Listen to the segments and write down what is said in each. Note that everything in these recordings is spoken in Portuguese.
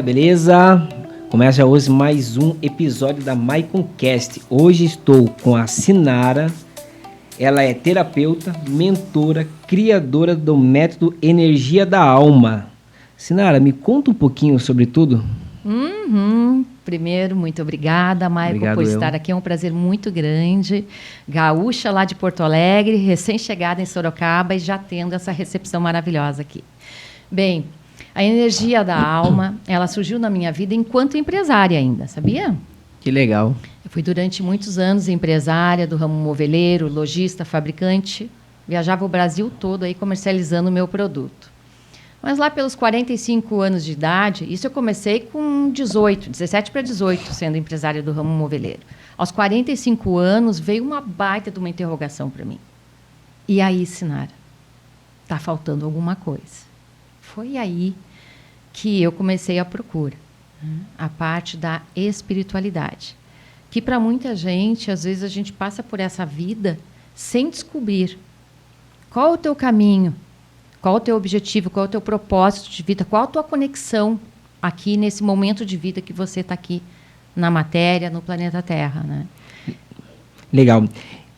galera, beleza? Começa hoje mais um episódio da MyConcast. Hoje estou com a Sinara. Ela é terapeuta, mentora, criadora do método Energia da Alma. Sinara, me conta um pouquinho sobre tudo. Primeiro, muito obrigada, Michael, por estar aqui. É um prazer muito grande. Gaúcha lá de Porto Alegre, recém-chegada em Sorocaba e já tendo essa recepção maravilhosa aqui. Bem, a energia da alma, ela surgiu na minha vida enquanto empresária ainda, sabia? Que legal. Eu fui durante muitos anos empresária do ramo moveleiro, lojista, fabricante. Viajava o Brasil todo aí comercializando o meu produto. Mas lá pelos 45 anos de idade, isso eu comecei com 17 para 18, sendo empresária do ramo moveleiro. Aos 45 anos, veio uma baita de uma interrogação para mim. E aí, Sinara, está faltando alguma coisa. Foi aí que eu comecei a procura, a parte da espiritualidade. Que para muita gente, às vezes a gente passa por essa vida sem descobrir qual é o teu caminho, qual é o teu objetivo, qual é o teu propósito de vida, qual a tua conexão aqui nesse momento de vida que você está aqui na matéria, no planeta Terra, né? Legal.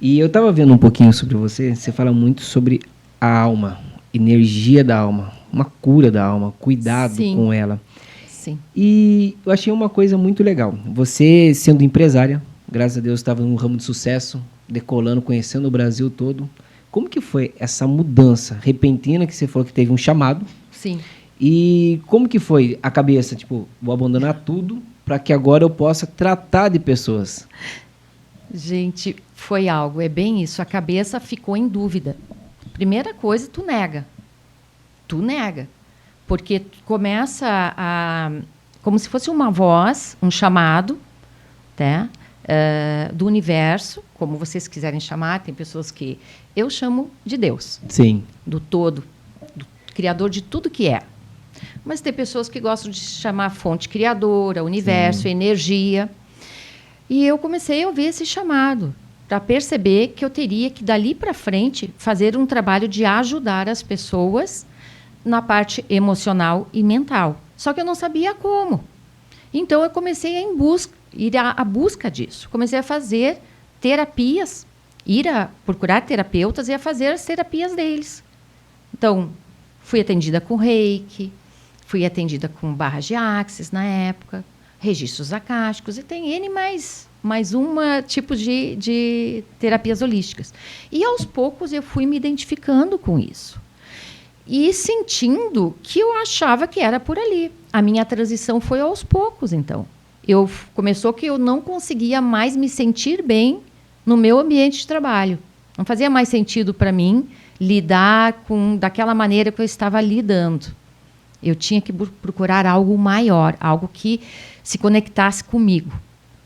E eu estava vendo um pouquinho sobre você, você fala muito sobre a alma, energia da alma, uma cura da alma, cuidado com ela. Sim. E eu achei uma coisa muito legal. Você, sendo empresária, graças a Deus, estava num ramo de sucesso, decolando, conhecendo o Brasil todo. Como que foi essa mudança repentina que você falou que teve um chamado? Sim. E como que foi a cabeça? Tipo, vou abandonar tudo para que agora eu possa tratar de pessoas. Gente, foi algo, é bem isso. A cabeça ficou em dúvida. Primeira coisa, tu nega. Tu nega. Porque tu começa a... Como se fosse uma voz, um chamado, tá? Do universo, como vocês quiserem chamar, tem pessoas que eu chamo de Deus. Sim. Do todo, do criador de tudo que é. Mas tem pessoas que gostam de chamar fonte criadora, universo, sim, energia. E eu comecei a ouvir esse chamado para perceber que eu teria que, dali para frente, fazer um trabalho de ajudar as pessoas na parte emocional e mental. Só que eu não sabia como. Então, eu comecei ir à busca disso. Comecei a fazer terapias, ir a procurar terapeutas e a fazer as terapias deles. Então, fui atendida com reiki, fui atendida com barras de axis na época, registros acásticos, e tem N mais um tipo de terapias holísticas. E, aos poucos, eu fui me identificando com isso. E sentindo que eu achava que era por ali. A minha transição foi aos poucos, então. Começou que eu não conseguia mais me sentir bem no meu ambiente de trabalho. Não fazia mais sentido para mim lidar daquela maneira que eu estava lidando. Eu tinha que procurar algo maior, algo que se conectasse comigo.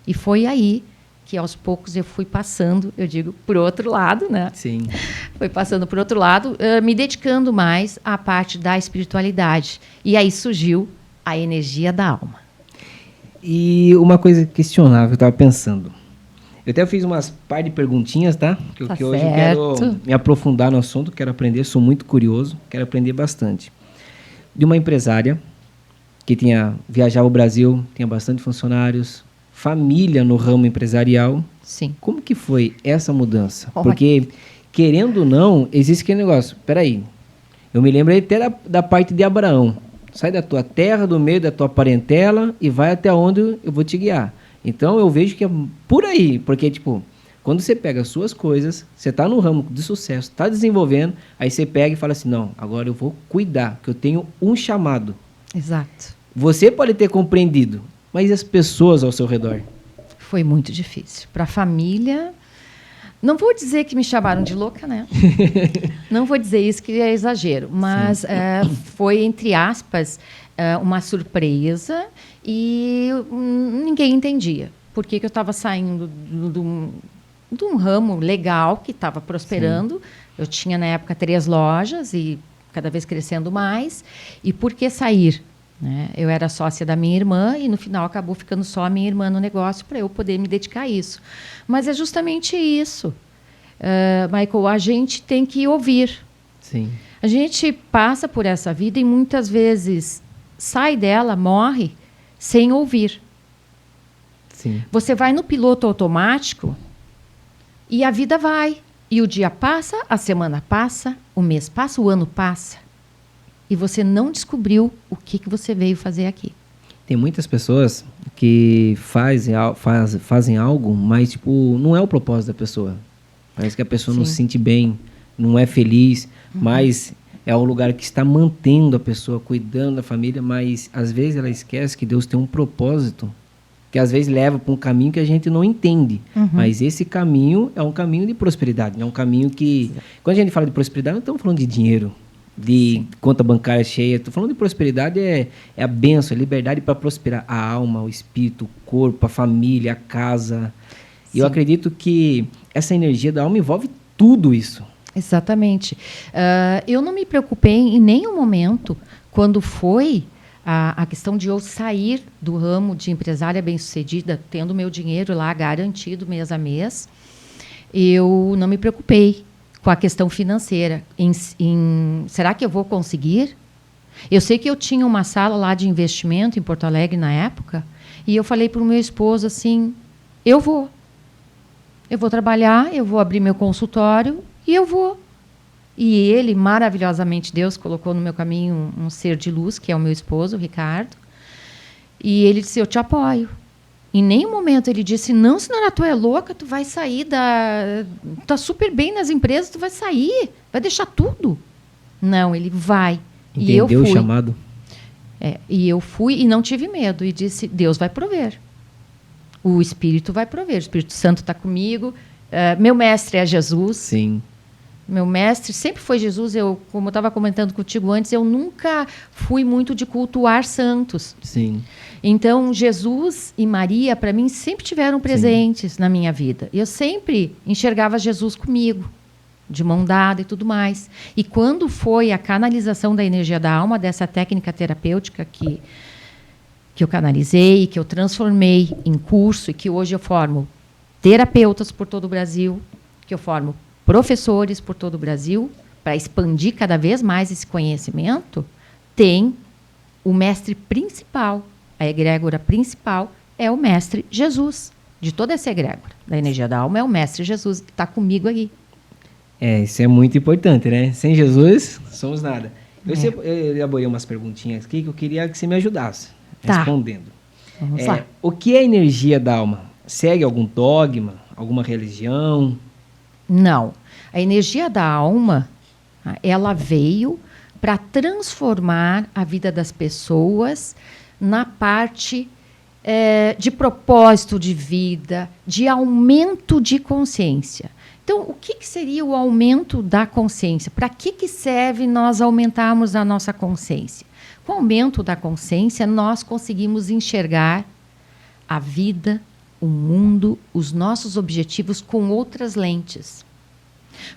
E foi aí que, aos poucos, eu fui passando, eu digo, por outro lado, né? Sim. Foi passando por outro lado, me dedicando mais à parte da espiritualidade. E aí surgiu a energia da alma. E uma coisa questionável, eu estava pensando. Eu até fiz umas par de perguntinhas, tá? Que hoje eu quero me aprofundar no assunto, quero aprender, sou muito curioso, quero aprender bastante. De uma empresária que viajava o Brasil, tinha bastante funcionários, família no ramo empresarial. Sim. Como que foi essa mudança? Porque, querendo ou não, existe aquele negócio. Peraí, eu me lembro até da parte de Abraão. Sai da tua terra, do meio da tua parentela e vai até onde eu vou te guiar. Então, eu vejo que é por aí. Porque, tipo, quando você pega as suas coisas, você está no ramo de sucesso, está desenvolvendo, aí você pega e fala assim, não, agora eu vou cuidar, que eu tenho um chamado. Exato. Você pode ter compreendido, mas e as pessoas ao seu redor? Foi muito difícil. Para a família... Não vou dizer que me chamaram de louca, né? Não vou dizer isso, que é exagero. Mas foi, entre aspas, uma surpresa e ninguém entendia. Por que eu estava saindo de um ramo legal que estava prosperando. Sim. Eu tinha, na época, 3 lojas e cada vez crescendo mais. E por que sair? Né? Eu era sócia da minha irmã e, no final, acabou ficando só a minha irmã no negócio para eu poder me dedicar a isso. Mas é justamente isso. Michael, a gente tem que ouvir. Sim. A gente passa por essa vida e, muitas vezes, sai dela, morre, sem ouvir. Sim. Você vai no piloto automático e a vida vai. E o dia passa, a semana passa, o mês passa, o ano passa. E você não descobriu o que você veio fazer aqui. Tem muitas pessoas que fazem algo, mas tipo, não é o propósito da pessoa. Parece que a pessoa não se sente bem, não é feliz, mas é o lugar que está mantendo a pessoa, cuidando da família, mas às vezes ela esquece que Deus tem um propósito, que às vezes leva para um caminho que a gente não entende. Mas esse caminho é um caminho de prosperidade, é um caminho que... Quando a gente fala de prosperidade, não estamos falando de dinheiro, de conta bancária cheia. Estou falando de prosperidade, é a bênção, a liberdade para prosperar a alma, o espírito, o corpo, a família, a casa. E eu acredito que essa energia da alma envolve tudo isso. Exatamente. Eu não me preocupei em nenhum momento quando foi a questão de eu sair do ramo de empresária bem-sucedida, tendo meu dinheiro lá garantido mês a mês. Eu não me preocupei com a questão financeira. Será que eu vou conseguir? Eu sei que eu tinha uma sala lá de investimento em Porto Alegre na época, e eu falei para o meu esposo assim, eu vou trabalhar, eu vou abrir meu consultório e eu vou. E ele, maravilhosamente, Deus colocou no meu caminho um ser de luz, que é o meu esposo, o Ricardo, e ele disse, eu te apoio. Em nenhum momento ele disse, não, senhora, tu é louca, tu vai sair tu tá super bem nas empresas, tu vai sair, vai deixar tudo. Não, ele vai. Entendeu e eu fui. O chamado? E eu fui e não tive medo, e disse, Deus vai prover. O Espírito vai prover, o Espírito Santo está comigo, meu mestre é Jesus. Sim. Meu mestre sempre foi Jesus. Como eu estava comentando contigo antes, eu nunca fui muito de cultuar santos. Sim. Então, Jesus e Maria, para mim, sempre tiveram presentes na minha vida. Eu sempre enxergava Jesus comigo, de mão dada e tudo mais. E quando foi a canalização da energia da alma, dessa técnica terapêutica que eu canalizei, que eu transformei em curso, e que hoje eu formo terapeutas por todo o Brasil, que eu formo professores por todo o Brasil, para expandir cada vez mais esse conhecimento, tem o mestre principal, a egrégora principal é o mestre Jesus, de toda essa egrégora. Da energia da alma é o mestre Jesus, que está comigo aqui. Isso é muito importante, né? Sem Jesus, somos nada. Eu elaborei umas perguntinhas aqui que eu queria que você me ajudasse respondendo. Vamos lá. O que é a energia da alma? Segue algum dogma, alguma religião? Não. A energia da alma, ela veio para transformar a vida das pessoas na parte de propósito de vida, de aumento de consciência. Então, o que seria o aumento da consciência? Para que serve nós aumentarmos a nossa consciência? Com o aumento da consciência, nós conseguimos enxergar a vida, o mundo, os nossos objetivos com outras lentes.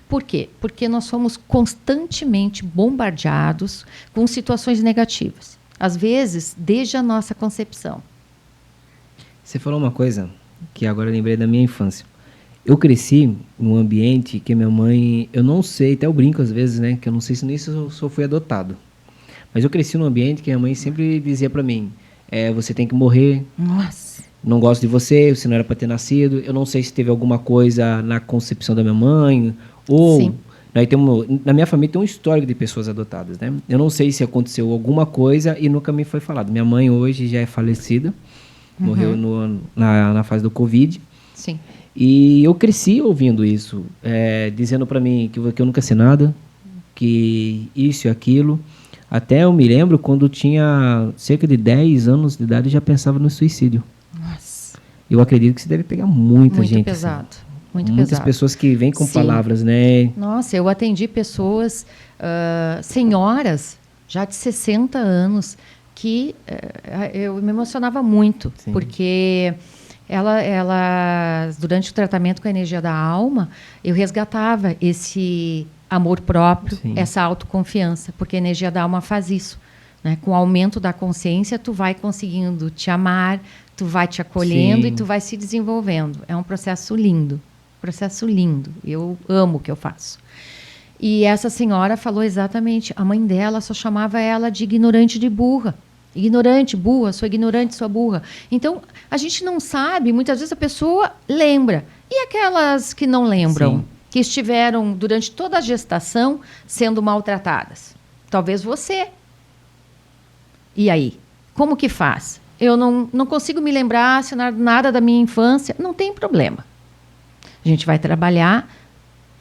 Por quê? Porque nós somos constantemente bombardeados com situações negativas. Às vezes, desde a nossa concepção. Você falou uma coisa que agora eu lembrei da minha infância. Eu cresci num ambiente que minha mãe... Eu não sei, até eu brinco às vezes, né? Que eu não sei se nisso eu só fui adotado. Mas eu cresci num ambiente que minha mãe sempre dizia pra mim, você tem que morrer. Nossa. Não gosto de você não era para ter nascido. Eu não sei se teve alguma coisa na concepção da minha mãe, ou... Sim. Na minha família tem um histórico de pessoas adotadas, né? Eu não sei se aconteceu alguma coisa e nunca me foi falado. Minha mãe hoje já é falecida, morreu na fase do Covid. Sim. E eu cresci ouvindo isso, dizendo para mim que eu nunca sei nada, que isso e aquilo. Até eu me lembro quando tinha cerca de 10 anos de idade, eu já pensava no suicídio. Nossa. Eu acredito que você deve pegar muita gente. Muito pesado. Assim. Muito Muitas pesado. pessoas que vêm com Sim. palavras, né? Nossa, eu atendi pessoas, senhoras, já de 60 anos, que eu me emocionava muito. Sim. Porque elas, durante o tratamento com a energia da alma, eu resgatava esse amor próprio, sim, essa autoconfiança, porque a energia da alma faz isso. Né? Com o aumento da consciência, tu vai conseguindo te amar, tu vai te acolhendo, sim, e tu vai se desenvolvendo. É um processo lindo. Processo lindo. Eu amo o que eu faço. E essa senhora falou exatamente, a mãe dela só chamava ela de ignorante, de burra. Ignorante, burra, sou ignorante, sou burra. Então, a gente não sabe, muitas vezes a pessoa lembra. E aquelas que não lembram? Sim. Que estiveram durante toda a gestação sendo maltratadas? Talvez você. E aí? Como que faz? Eu não consigo me lembrar nada da minha infância. Não tem problema. A gente vai trabalhar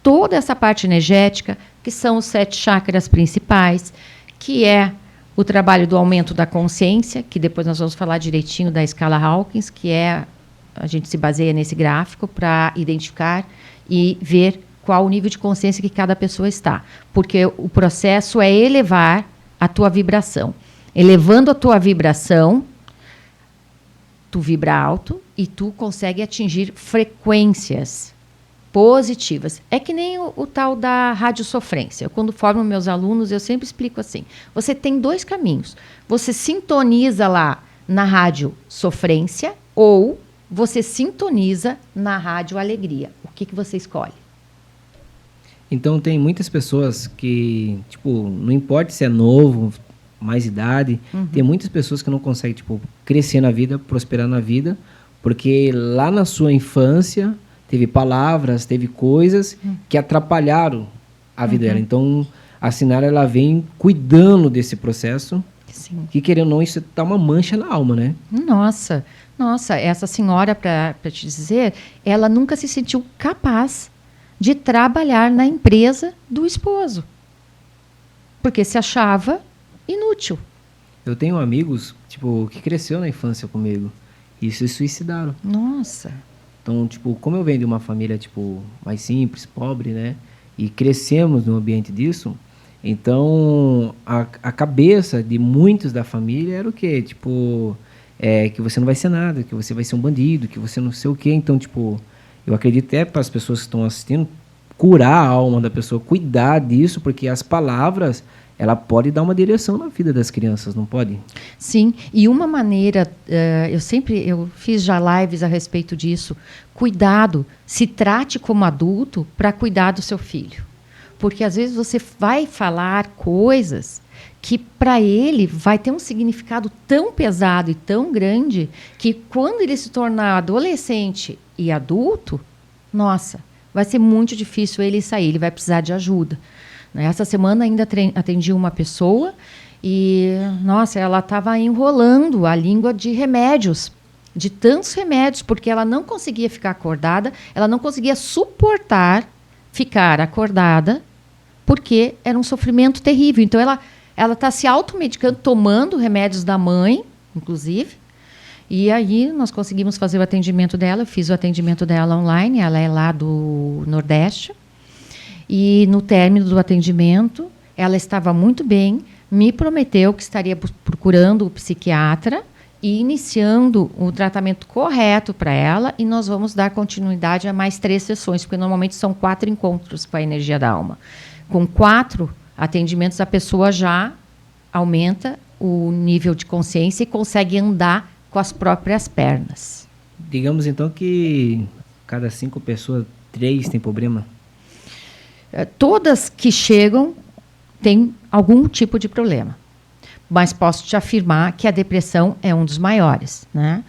toda essa parte energética, que são os 7 chakras principais, que é o trabalho do aumento da consciência, que depois nós vamos falar direitinho da escala Hawkins, que a gente se baseia nesse gráfico para identificar e ver qual o nível de consciência que cada pessoa está. Porque o processo é elevar a tua vibração. Elevando a tua vibração, tu vibra alto e tu consegue atingir frequências positivas. É que nem o tal da radiosofrência. Quando formo meus alunos, eu sempre explico assim. Você tem 2 caminhos. Você sintoniza lá na radiosofrência ou você sintoniza na rádio alegria. O que você escolhe? Então, tem muitas pessoas que, tipo, não importa se é novo, mais idade, tem muitas pessoas que não conseguem, tipo, crescer na vida, prosperar na vida, porque lá na sua infância teve palavras, teve coisas que atrapalharam a vida dela. Então, a Sinara, ela vem cuidando desse processo. Sim. Que, querendo ou não, isso tá uma mancha na alma, né? Nossa, essa senhora, para te dizer, ela nunca se sentiu capaz de trabalhar na empresa do esposo. Porque se achava inútil. Eu tenho amigos, tipo, que cresceu na infância comigo e se suicidaram. Nossa. Então, tipo, como eu venho de uma família, tipo, mais simples, pobre, né? E crescemos no ambiente disso, então a cabeça de muitos da família era o quê? Tipo, que você não vai ser nada, que você vai ser um bandido, que você não sei o quê. Então, tipo, eu acredito até para as pessoas que estão assistindo, curar a alma da pessoa, cuidar disso, porque as palavras, ela pode dar uma direção na vida das crianças, não pode? Sim, e uma maneira, eu fiz já lives a respeito disso, cuidado, se trate como adulto para cuidar do seu filho. Porque às vezes você vai falar coisas que para ele vai ter um significado tão pesado e tão grande que quando ele se tornar adolescente e adulto, nossa, vai ser muito difícil ele sair, ele vai precisar de ajuda. Essa semana ainda atendi uma pessoa e, nossa, ela estava enrolando a língua de remédios, de tantos remédios, porque ela não conseguia ficar acordada, ela não conseguia suportar ficar acordada, porque era um sofrimento terrível. Então, ela está se automedicando, tomando remédios da mãe, inclusive, e aí nós conseguimos fazer o atendimento dela, eu fiz o atendimento dela online, ela é lá do Nordeste. E no término do atendimento, ela estava muito bem, me prometeu que estaria procurando o psiquiatra e iniciando o tratamento correto para ela, e nós vamos dar continuidade a mais 3 sessões, porque normalmente são 4 encontros com a energia da alma. Com 4 atendimentos, a pessoa já aumenta o nível de consciência e consegue andar com as próprias pernas. Digamos, então, que cada 5 pessoas, 3 têm problema? Todas que chegam têm algum tipo de problema. Mas posso te afirmar que a depressão é um dos maiores, né?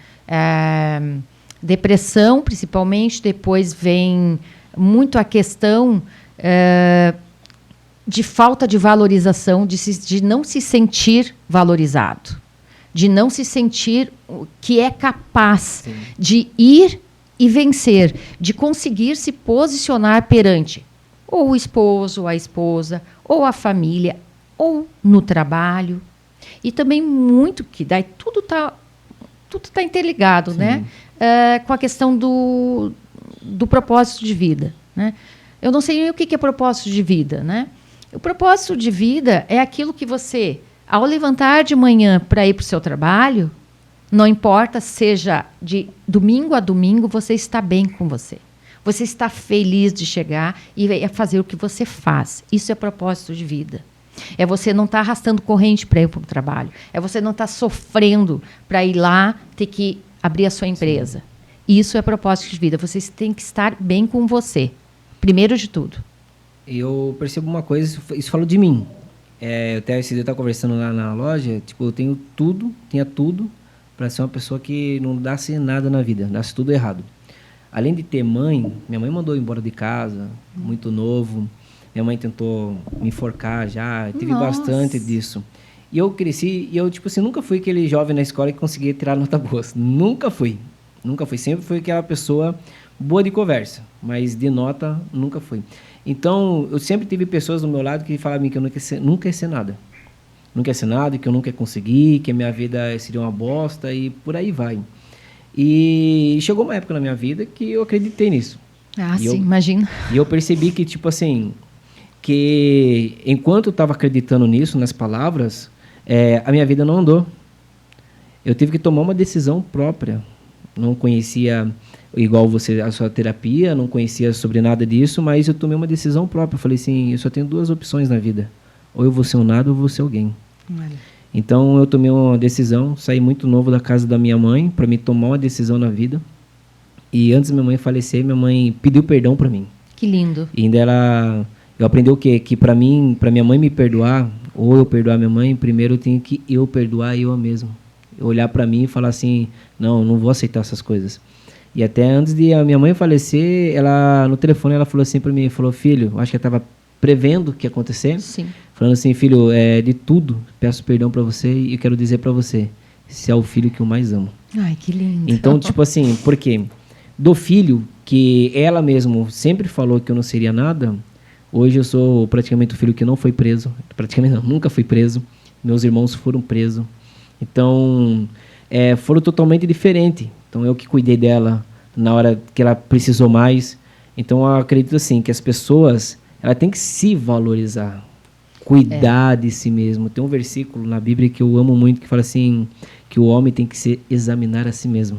Depressão, principalmente, depois vem muito a questão de falta de valorização, de não se sentir valorizado, de não se sentir que é capaz Sim. de ir e vencer, de conseguir se posicionar perante ou o esposo, ou a esposa, ou a família, ou no trabalho. E também muito que daí tudo tá interligado, Sim. né? Com a questão do propósito de vida, né? Eu não sei nem o que é propósito de vida, né? O propósito de vida é aquilo que você, ao levantar de manhã para ir para o seu trabalho, não importa, seja de domingo a domingo, você está bem com você. Você está feliz de chegar e fazer o que você faz. Isso é propósito de vida. É você não estar arrastando corrente para ir para o trabalho. É você não estar sofrendo para ir lá ter que abrir a sua empresa. Sim. Isso é propósito de vida. Você tem que estar bem com você, primeiro de tudo. Eu percebo uma coisa, isso falo de mim. Até esse dia eu estava conversando lá na loja, tipo, eu tinha tudo para ser uma pessoa que não dasse nada na vida, dasse tudo errado. Além de ter mãe, minha mãe mandou eu embora de casa, muito novo. Minha mãe tentou me enforcar já, teve bastante disso. E eu cresci, e eu, tipo assim, nunca fui aquele jovem na escola que conseguia tirar nota boa. Nunca fui. Nunca fui. Sempre fui aquela pessoa boa de conversa, mas de nota, nunca fui. Então, eu sempre tive pessoas do meu lado que falavam que eu nunca ia ser nada. Nunca ia ser nada, que eu nunca ia conseguir, que a minha vida seria uma bosta e por aí vai. E chegou uma época na minha vida que eu acreditei nisso. Imagina. E eu percebi que, tipo assim, que enquanto eu estava acreditando nisso, nas palavras, a minha vida não andou. Eu tive que tomar uma decisão própria. Não conhecia, igual você, a sua terapia, não conhecia sobre nada disso, mas eu tomei uma decisão própria. Eu falei assim, eu só tenho 2 opções na vida. Ou eu vou ser um nada ou eu vou ser alguém. Então eu tomei uma decisão, saí muito novo da casa da minha mãe para me tomar uma decisão na vida. E antes da minha mãe falecer, minha mãe pediu perdão para mim. Que lindo. E ainda eu aprendi o quê? Que para minha mãe me perdoar, ou eu perdoar minha mãe, primeiro eu tenho que eu perdoar eu mesmo. Olhar para mim e falar assim, não vou aceitar essas coisas. E até antes de a minha mãe falecer, ela no telefone ela falou assim para mim, falou, filho, acho que ela estava prevendo o que ia acontecer. Sim. Falando assim, filho, de tudo, peço perdão para você e quero dizer para você, você é o filho que eu mais amo. Ai, que lindo. Então, tipo assim, por quê? Do filho que ela mesmo sempre falou que eu não seria nada, hoje eu sou praticamente o filho que não foi preso. Praticamente não, nunca fui preso. Meus irmãos foram presos. Então, foram totalmente diferentes. Então, eu que cuidei dela na hora que ela precisou mais. Então, eu acredito assim, que as pessoas, ela tem que se valorizar, cuidar de si mesmo. Tem um versículo na Bíblia que eu amo muito, que fala assim, que o homem tem que se examinar a si mesmo.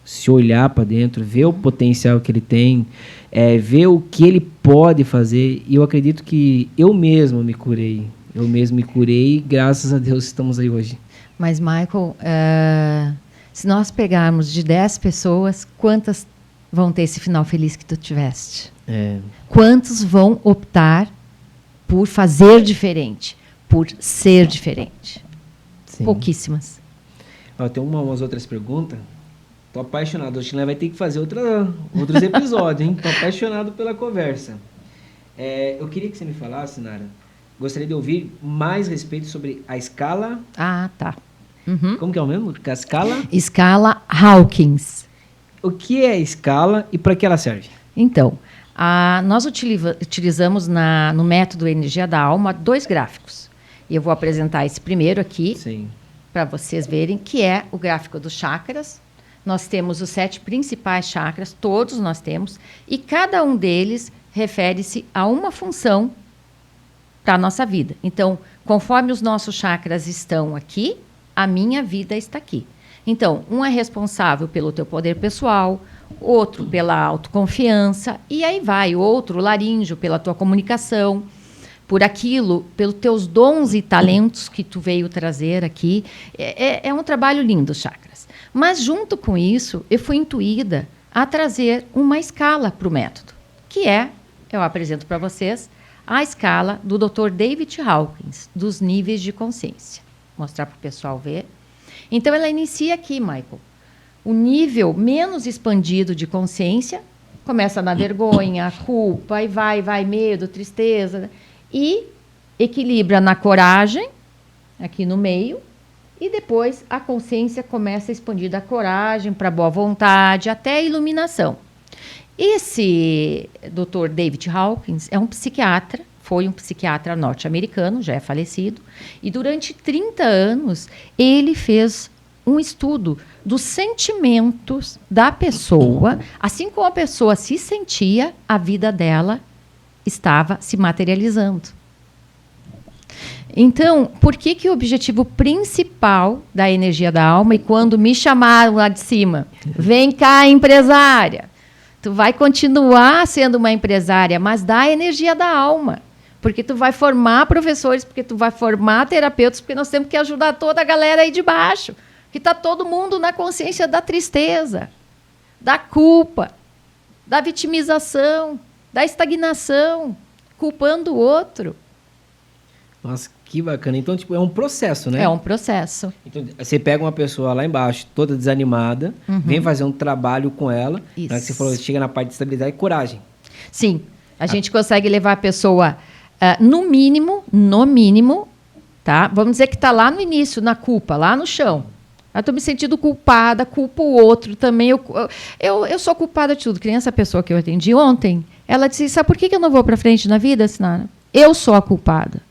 Se olhar para dentro, ver o potencial que ele tem, ver o que ele pode fazer. E eu acredito que eu mesmo me curei. Eu mesmo me curei e graças a Deus estamos aí hoje. Mas, Michael, se nós pegarmos de 10 pessoas, quantas vão ter esse final feliz que tu tiveste? Quantos vão optar por fazer diferente, por ser diferente? Sim. Pouquíssimas. Tem umas outras perguntas. Tô apaixonado. Acho que nós vai ter que fazer outros episódios, hein? Tô apaixonado pela conversa. Eu queria que você me falasse, Nara, gostaria de ouvir mais respeito sobre a escala... Tá. Uhum. Como que é o mesmo? A escala? Escala Hawkins. O que é a escala e para que ela serve? Então, nós utilizamos no método Energia da Alma 2 gráficos. E eu vou apresentar esse primeiro aqui, para vocês verem, que é o gráfico dos chakras. Nós temos os 7 principais chakras, todos nós temos, e cada um deles refere-se a uma função para a nossa vida. Então, conforme os nossos chakras estão aqui, a minha vida está aqui. Então, um é responsável pelo teu poder pessoal, outro pela autoconfiança, e aí vai, outro, laríngeo, pela tua comunicação, por aquilo, pelos teus dons e talentos que tu veio trazer aqui. É um trabalho lindo, os chakras. Mas, junto com isso, eu fui intuída a trazer uma escala para o método, que eu apresento para vocês, a escala do Dr. David Hawkins, dos níveis de consciência. Vou mostrar para o pessoal ver. Então, ela inicia aqui, Michael. O nível menos expandido de consciência começa na vergonha, culpa, e vai, medo, tristeza, e equilibra na coragem, aqui no meio, e depois a consciência começa a expandir da coragem para boa vontade, até a iluminação. Esse Dr. David Hawkins é um psiquiatra, foi um psiquiatra norte-americano, já é falecido, e durante 30 anos ele fez um estudo dos sentimentos da pessoa, assim como a pessoa se sentia, a vida dela estava se materializando. Então, por que o objetivo principal da energia da alma, e quando me chamaram lá de cima, vem cá, empresária, tu vai continuar sendo uma empresária, mas da energia da alma, porque tu vai formar professores, porque tu vai formar terapeutas, porque nós temos que ajudar toda a galera aí de baixo, que está todo mundo na consciência da tristeza, da culpa, da vitimização, da estagnação, culpando o outro. Nossa, que bacana. Então, tipo, é um processo, né? É um processo. Então, você pega uma pessoa lá embaixo, toda desanimada, vem fazer um trabalho com ela. Isso. Na hora que você falou, chega na parte de estabilidade e coragem. Sim, a gente consegue levar a pessoa, no mínimo, tá? Vamos dizer que está lá no início, na culpa, lá no chão. Eu estou me sentindo culpada, culpo o outro também. Eu sou culpada de tudo. Que nem essa pessoa que eu atendi ontem, ela disse, sabe por que eu não vou para frente na vida, Sinara? Eu sou a culpada.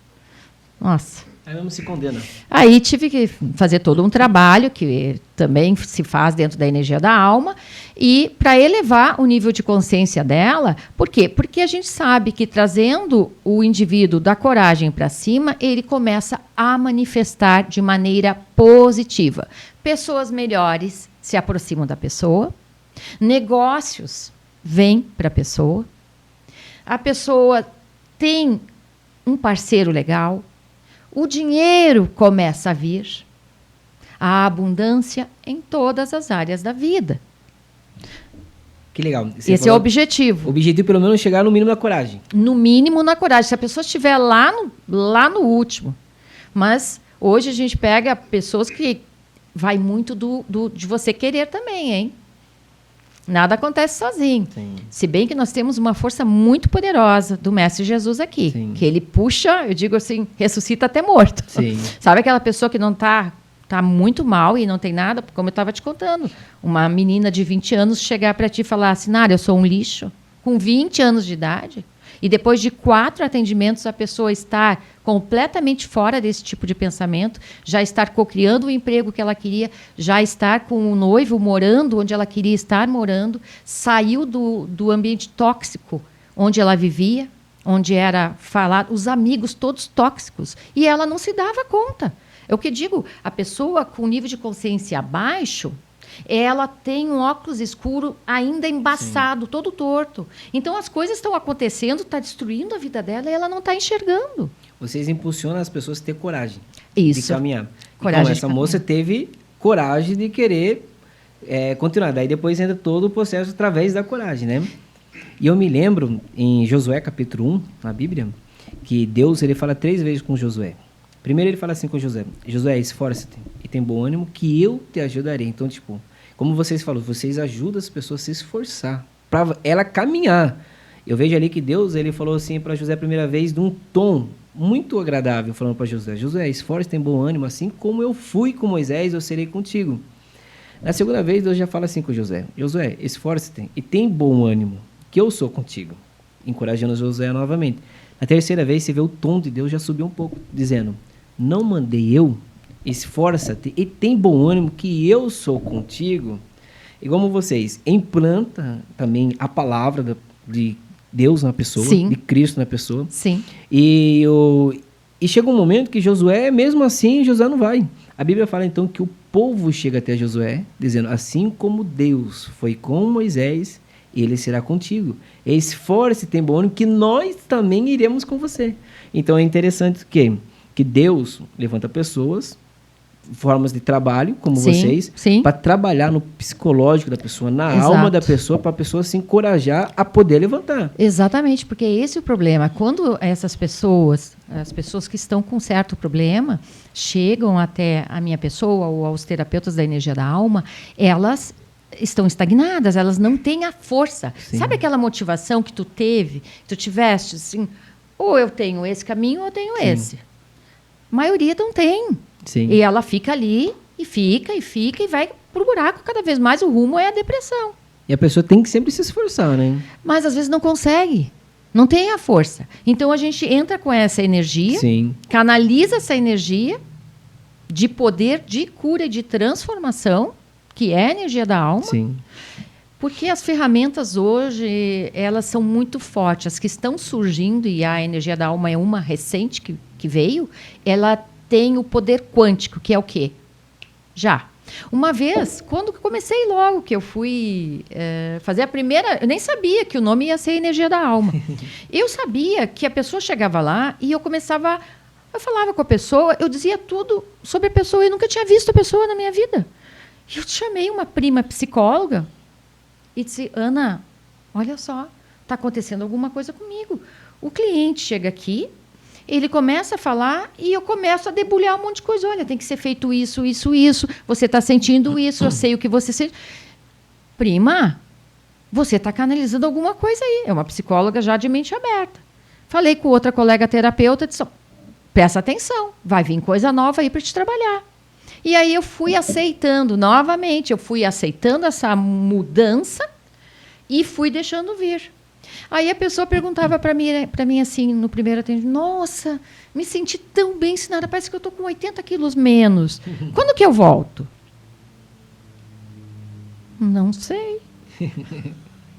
Nossa. Aí mesmo se condena. Aí tive que fazer todo um trabalho, que também se faz dentro da energia da alma, e para elevar o nível de consciência dela. Por quê? Porque a gente sabe que trazendo o indivíduo da coragem para cima, ele começa a manifestar de maneira positiva. Pessoas melhores se aproximam da pessoa, negócios vêm para a pessoa tem um parceiro legal, o dinheiro começa a vir, a abundância em todas as áreas da vida. Que legal. Esse é o objetivo. O objetivo, pelo menos, é chegar no mínimo da coragem. No mínimo na coragem. Se a pessoa estiver lá no último. Mas hoje a gente pega pessoas que vai muito de você querer também, hein? Nada acontece sozinho. Sim. Se bem que nós temos uma força muito poderosa do Mestre Jesus aqui. Sim. Que ele puxa, eu digo assim, ressuscita até morto. Sim. Sabe aquela pessoa que não tá muito mal e não tem nada? Como eu estava te contando. Uma menina de 20 anos chegar para ti e falar, Sinara, eu sou um lixo. Com 20 anos de idade. E depois de 4 atendimentos, a pessoa estar completamente fora desse tipo de pensamento, já estar cocriando o emprego que ela queria, já estar com o noivo morando onde ela queria estar morando, saiu do ambiente tóxico onde ela vivia, onde era falado, os amigos todos tóxicos, e ela não se dava conta. É o que digo, a pessoa com nível de consciência baixo, ela tem um óculos escuro ainda embaçado, sim, todo torto. Então, as coisas estão acontecendo, está destruindo a vida dela e ela não está enxergando. Vocês impulsionam as pessoas a ter coragem de caminhar. Coragem então, essa moça teve coragem de querer continuar. Daí depois entra todo o processo através da coragem, né? E eu me lembro, em Josué capítulo 1, na Bíblia, que Deus ele fala 3 vezes com Josué. Primeiro ele fala assim com Josué, esforça-te e tem bom ânimo que eu te ajudarei. Então, tipo, como vocês falaram, vocês ajudam as pessoas a se esforçar, para ela caminhar. Eu vejo ali que Deus ele falou assim para José a primeira vez, de um tom muito agradável, falando para Josué, esforça-te, tem bom ânimo, assim como eu fui com Moisés, eu serei contigo. Na segunda vez, Deus já fala assim com Josué, esforça-te e tem bom ânimo, que eu sou contigo. Encorajando Josué novamente. Na terceira vez, você vê o tom de Deus já subiu um pouco, dizendo, não mandei eu, esforça-te e tem bom ânimo que eu sou contigo. E como vocês, implanta também a palavra de Deus na pessoa, sim, de Cristo na pessoa. Sim. E chega um momento que Josué, mesmo assim, Josué não vai. A Bíblia fala então que o povo chega até Josué, dizendo, assim como Deus foi com Moisés, ele será contigo. Esforce-te, tem bom ânimo que nós também iremos com você. Então é interessante que Deus levanta pessoas, formas de trabalho, como sim, vocês, para trabalhar no psicológico da pessoa, na exato, alma da pessoa, para a pessoa se encorajar a poder levantar. Exatamente, porque esse é o problema. Quando essas pessoas, as pessoas que estão com certo problema, chegam até a minha pessoa ou aos terapeutas da energia da alma, elas estão estagnadas, elas não têm a força. Sim. Sabe aquela motivação que tu tiveste, assim, ou eu tenho esse caminho ou eu tenho sim, esse. A maioria não tem. Sim. E ela fica ali, e fica, e vai pro buraco cada vez mais. O rumo é a depressão. E a pessoa tem que sempre se esforçar, né? Mas às vezes não consegue. Não tem a força. Então a gente entra com essa energia, sim, canaliza essa energia de poder, de cura e de transformação, que é a energia da alma. Sim. Porque as ferramentas hoje, elas são muito fortes. As que estão surgindo, e a energia da alma é uma recente que veio, ela tem o poder quântico, que é o quê? Já. Uma vez, quando comecei logo, que eu fui fazer a primeira... Eu nem sabia que o nome ia ser energia da alma. Eu sabia que a pessoa chegava lá e eu começava... Eu falava com a pessoa, eu dizia tudo sobre a pessoa. Eu nunca tinha visto a pessoa na minha vida. E eu chamei uma prima psicóloga e disse, Ana, olha só, está acontecendo alguma coisa comigo. O cliente chega aqui, Ele começa a falar e eu começo a debulhar um monte de coisa. Olha, tem que ser feito isso, isso, isso. Você está sentindo isso, eu sei o que você sente. Prima, você está canalizando alguma coisa aí. É uma psicóloga já de mente aberta. Falei com outra colega terapeuta, disse, presta atenção, vai vir coisa nova aí para te trabalhar. E aí eu fui aceitando novamente, eu fui aceitando essa mudança e fui deixando vir. Aí a pessoa perguntava para mim assim, no primeiro atendimento, nossa, me senti tão bem ensinada, parece que eu estou com 80 quilos menos. Quando que eu volto? Não sei.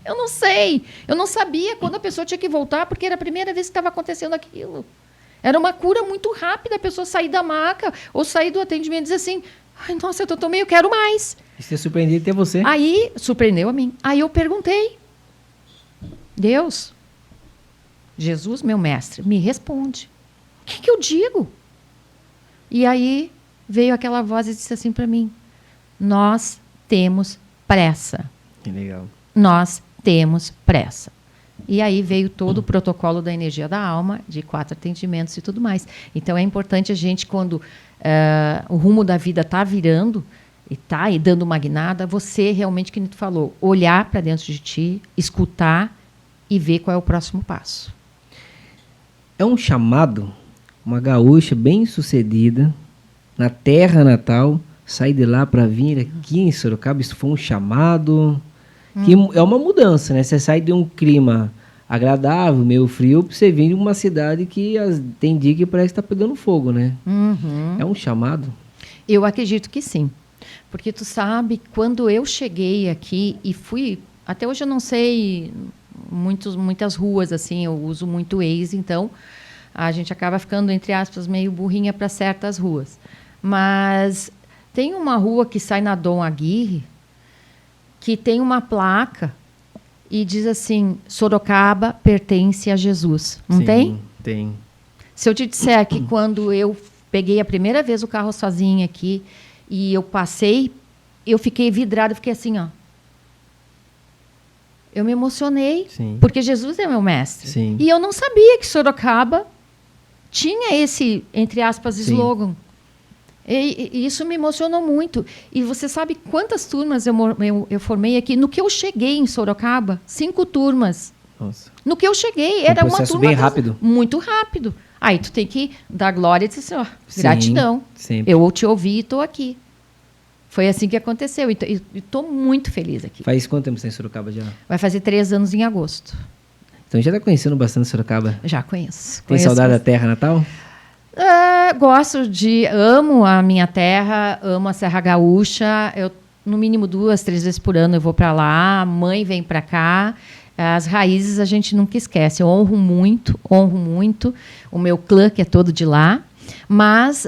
Eu não sei. Eu não sabia quando a pessoa tinha que voltar, porque era a primeira vez que estava acontecendo aquilo. Era uma cura muito rápida, a pessoa sair da maca ou sair do atendimento e dizer assim, ai, nossa, eu estou meio, eu quero mais. E você surpreendeu ter você? Aí, surpreendeu a mim. Aí eu perguntei, Deus, Jesus, meu mestre, me responde. O que eu digo? E aí veio aquela voz e disse assim para mim, nós temos pressa. Que legal. Nós temos pressa. E aí veio todo o protocolo da energia da alma, de 4 atendimentos e tudo mais. Então é importante a gente, quando o rumo da vida está virando e está aí dando uma guinada, você realmente, como tu falou, olhar para dentro de ti, escutar e ver qual é o próximo passo. É um chamado, uma gaúcha bem sucedida, na terra natal, sair de lá para vir aqui em Sorocaba, isso foi um chamado, que é uma mudança, né? Você sai de um clima agradável, meio frio, para você vir de uma cidade que tem dia que parece que está pegando fogo, né? Uhum. É um chamado? Eu acredito que sim. Porque tu sabe, quando eu cheguei aqui e fui, até hoje eu não sei muitas ruas, assim, eu uso muito Waze, então a gente acaba ficando, entre aspas, meio burrinha para certas ruas. Mas tem uma rua que sai na Dom Aguirre, que tem uma placa e diz assim, Sorocaba pertence a Jesus. Não Sim, tem? Tem. Se eu te disser que quando eu peguei a primeira vez o carro sozinha aqui e eu passei, eu fiquei vidrada, fiquei assim, ó. Eu me emocionei, Sim. porque Jesus é meu mestre. Sim. E eu não sabia que Sorocaba tinha esse, entre aspas, Sim. slogan. E isso me emocionou muito. E você sabe quantas turmas eu formei aqui? No que eu cheguei em Sorocaba, 5 turmas. Nossa. No que eu cheguei, era uma turma... bem rápido. Muito rápido. Aí tu tem que dar glória e dizer assim, ó, gratidão. Sempre. Eu te ouvi e estou aqui. Foi assim que aconteceu. E estou muito feliz aqui. Faz quanto tempo você está em Sorocaba já? Vai fazer 3 anos em agosto. Então já está conhecendo bastante Sorocaba? Já conheço. Tem saudade da terra natal? Amo a minha terra, amo a Serra Gaúcha. Eu, no mínimo 2, 3 vezes por ano eu vou para lá, a mãe vem para cá. As raízes a gente nunca esquece. Eu honro muito o meu clã, que é todo de lá. Mas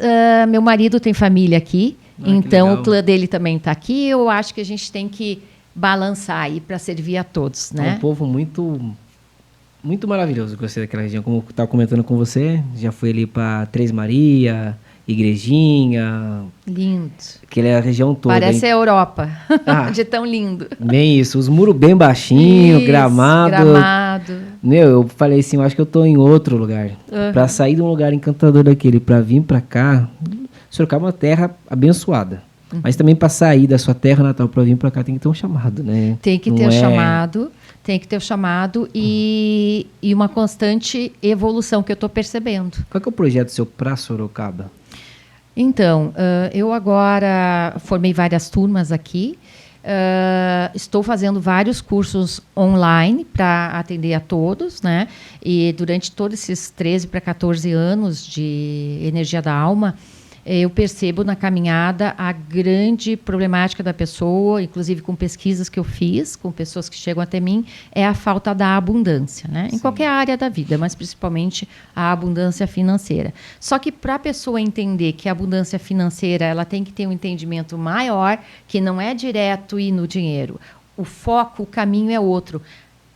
meu marido tem família aqui, então o clã dele também está aqui. Eu acho que a gente tem que balançar aí para servir a todos, né? É um povo muito maravilhoso. Gostei daquela região. Como eu estava comentando com você, já fui ali para Três Maria, Igrejinha. Lindo. Aquela região toda. Parece a Europa, de tão lindo. Bem isso, os muros bem baixinhos, gramado. Meu, eu falei assim, eu acho que eu tô em outro lugar. Para sair de um lugar encantador daquele, para vir para cá, Sorocaba é uma terra abençoada. Mas também para sair da sua terra natal para vir para cá tem que ter um chamado, né? Tem que ter o chamado e uma constante evolução que eu estou percebendo. Qual que é o projeto seu para Sorocaba? Então, eu agora formei várias turmas aqui. Estou fazendo vários cursos online para atender a todos, né? E durante todos esses 13 para 14 anos de energia da alma, eu percebo na caminhada a grande problemática da pessoa, inclusive com pesquisas que eu fiz, com pessoas que chegam até mim, é a falta da abundância, né? Em qualquer área da vida, mas principalmente a abundância financeira. Só que para a pessoa entender que a abundância financeira ela tem que ter um entendimento maior, que não é direto ir no dinheiro. O foco, o caminho é outro.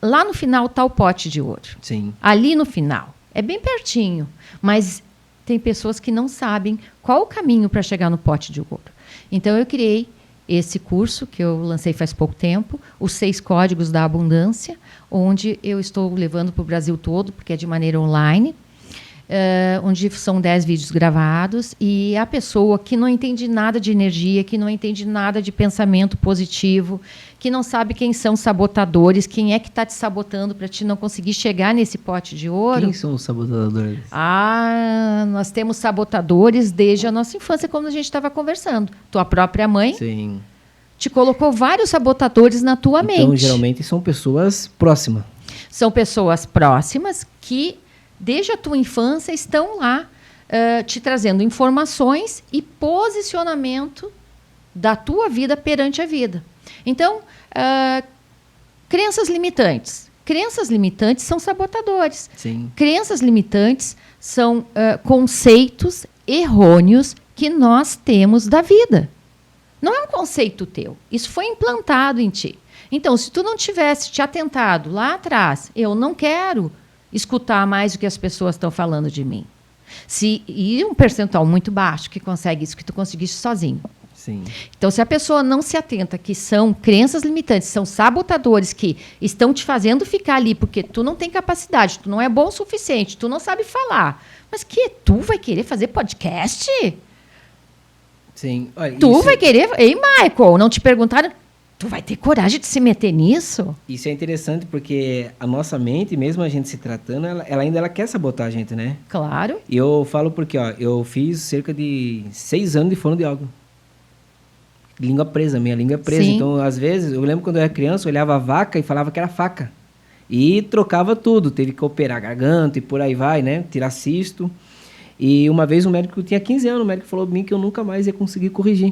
Lá no final está o pote de ouro. Sim. Ali no final. É bem pertinho, mas tem pessoas que não sabem qual o caminho para chegar no pote de ouro. Então, eu criei esse curso, que eu lancei faz pouco tempo, os 6 Códigos da Abundância, onde eu estou levando para o Brasil todo, porque é de maneira online. onde são 10 vídeos gravados, e a pessoa que não entende nada de energia, que não entende nada de pensamento positivo, que não sabe quem são sabotadores, quem é que está te sabotando para te não conseguir chegar nesse pote de ouro. Quem são os sabotadores? Nós temos sabotadores desde a nossa infância, como a gente estava conversando. Tua própria mãe Sim. te colocou vários sabotadores na tua mente. Então, geralmente, são pessoas próximas. São pessoas próximas que, desde a tua infância, estão lá te trazendo informações e posicionamento da tua vida perante a vida. Então, crenças limitantes. Crenças limitantes são sabotadores. Sim. Crenças limitantes são conceitos errôneos que nós temos da vida. Não é um conceito teu. Isso foi implantado em ti. Então, se tu não tivesse te atentado lá atrás, eu não quero escutar mais o que as pessoas estão falando de mim. E um percentual muito baixo que consegue isso, que tu conseguiste sozinho. Sim. Então, se a pessoa não se atenta que são crenças limitantes, são sabotadores que estão te fazendo ficar ali porque tu não tem capacidade, tu não é bom o suficiente, tu não sabe falar. Mas que tu vai querer fazer podcast? Sim. Olha, Tu vai querer... Ei, Michael, não te perguntaram... Tu vai ter coragem de se meter nisso? Isso é interessante porque a nossa mente, mesmo a gente se tratando, ela ainda quer sabotar a gente, né? Claro. E eu falo porque, eu fiz cerca de 6 anos de fono de água. Língua presa, minha língua é presa. Sim. Então, às vezes, eu lembro quando eu era criança, eu olhava a vaca e falava que era faca. E trocava tudo. Teve que operar a garganta e por aí vai, né? Tirar cisto. E uma vez um médico, eu tinha 15 anos, o médico falou pra mim que eu nunca mais ia conseguir corrigir.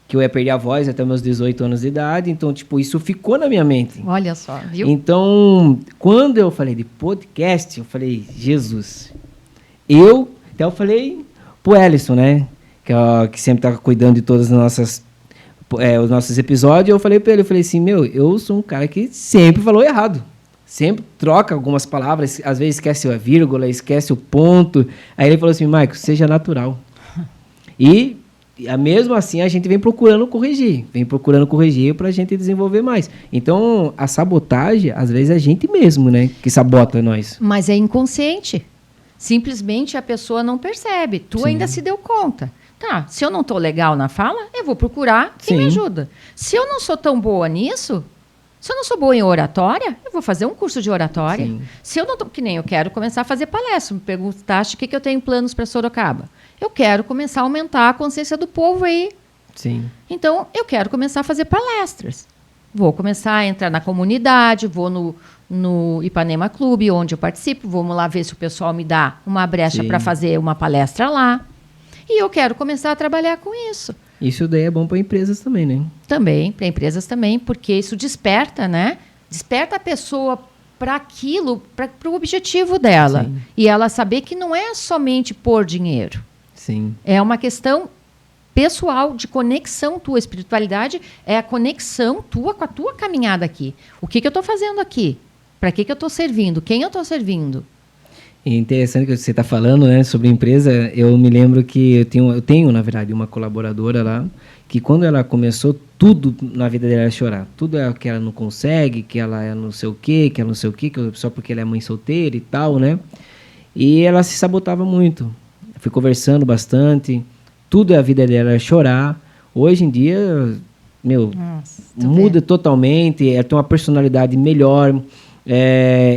Que eu ia perder a voz até meus 18 anos de idade. Então, isso ficou na minha mente. Olha só, viu? Então, quando eu falei de podcast, eu falei, Jesus. Até eu falei pro Ellison, né? Que sempre tá cuidando de todas as os nossos episódios. Eu falei pra ele, assim, eu sou um cara que sempre falou errado. Sempre troca algumas palavras, às vezes esquece a vírgula, esquece o ponto. Aí ele falou assim, Maico, seja natural. E mesmo assim a gente vem procurando corrigir para a gente desenvolver mais. Então, a sabotagem, às vezes, é a gente mesmo, né, que sabota nós. Mas é inconsciente. Simplesmente a pessoa não percebe. Tu Sim. ainda se deu conta. Tá, se eu não estou legal na fala, eu vou procurar quem me ajuda. Se eu não sou tão boa nisso, se eu não sou boa em oratória, eu vou fazer um curso de oratória. Sim. Se eu não tô, que nem eu quero começar a fazer palestra, me perguntaste o que eu tenho planos para Sorocaba. Eu quero começar a aumentar a consciência do povo aí. Sim. Então, eu quero começar a fazer palestras. Vou começar a entrar na comunidade, vou no Ipanema Clube, onde eu participo, vamos lá ver se o pessoal me dá uma brecha para fazer uma palestra lá. E eu quero começar a trabalhar com isso. Isso daí é bom para empresas também, né? Também, para empresas também, porque isso desperta, né? Desperta a pessoa para aquilo, para o objetivo dela. Sim. E ela saber que não é somente por dinheiro. Sim. É uma questão pessoal, de conexão tua. Espiritualidade é a conexão tua com a tua caminhada aqui. O que eu estou fazendo aqui? Para que eu estou servindo? Quem eu estou servindo? É interessante que você está falando, né, sobre empresa. Eu me lembro que eu tenho, na verdade, uma colaboradora lá, que quando ela começou, tudo na vida dela era chorar. Tudo é que ela não consegue, que ela é não sei o quê, que ela não sei o quê, só porque ela é mãe solteira e tal, né? E ela se sabotava muito. Fui conversando bastante. Tudo a vida dela era chorar. Hoje em dia, muda totalmente. Ela tem uma personalidade melhor.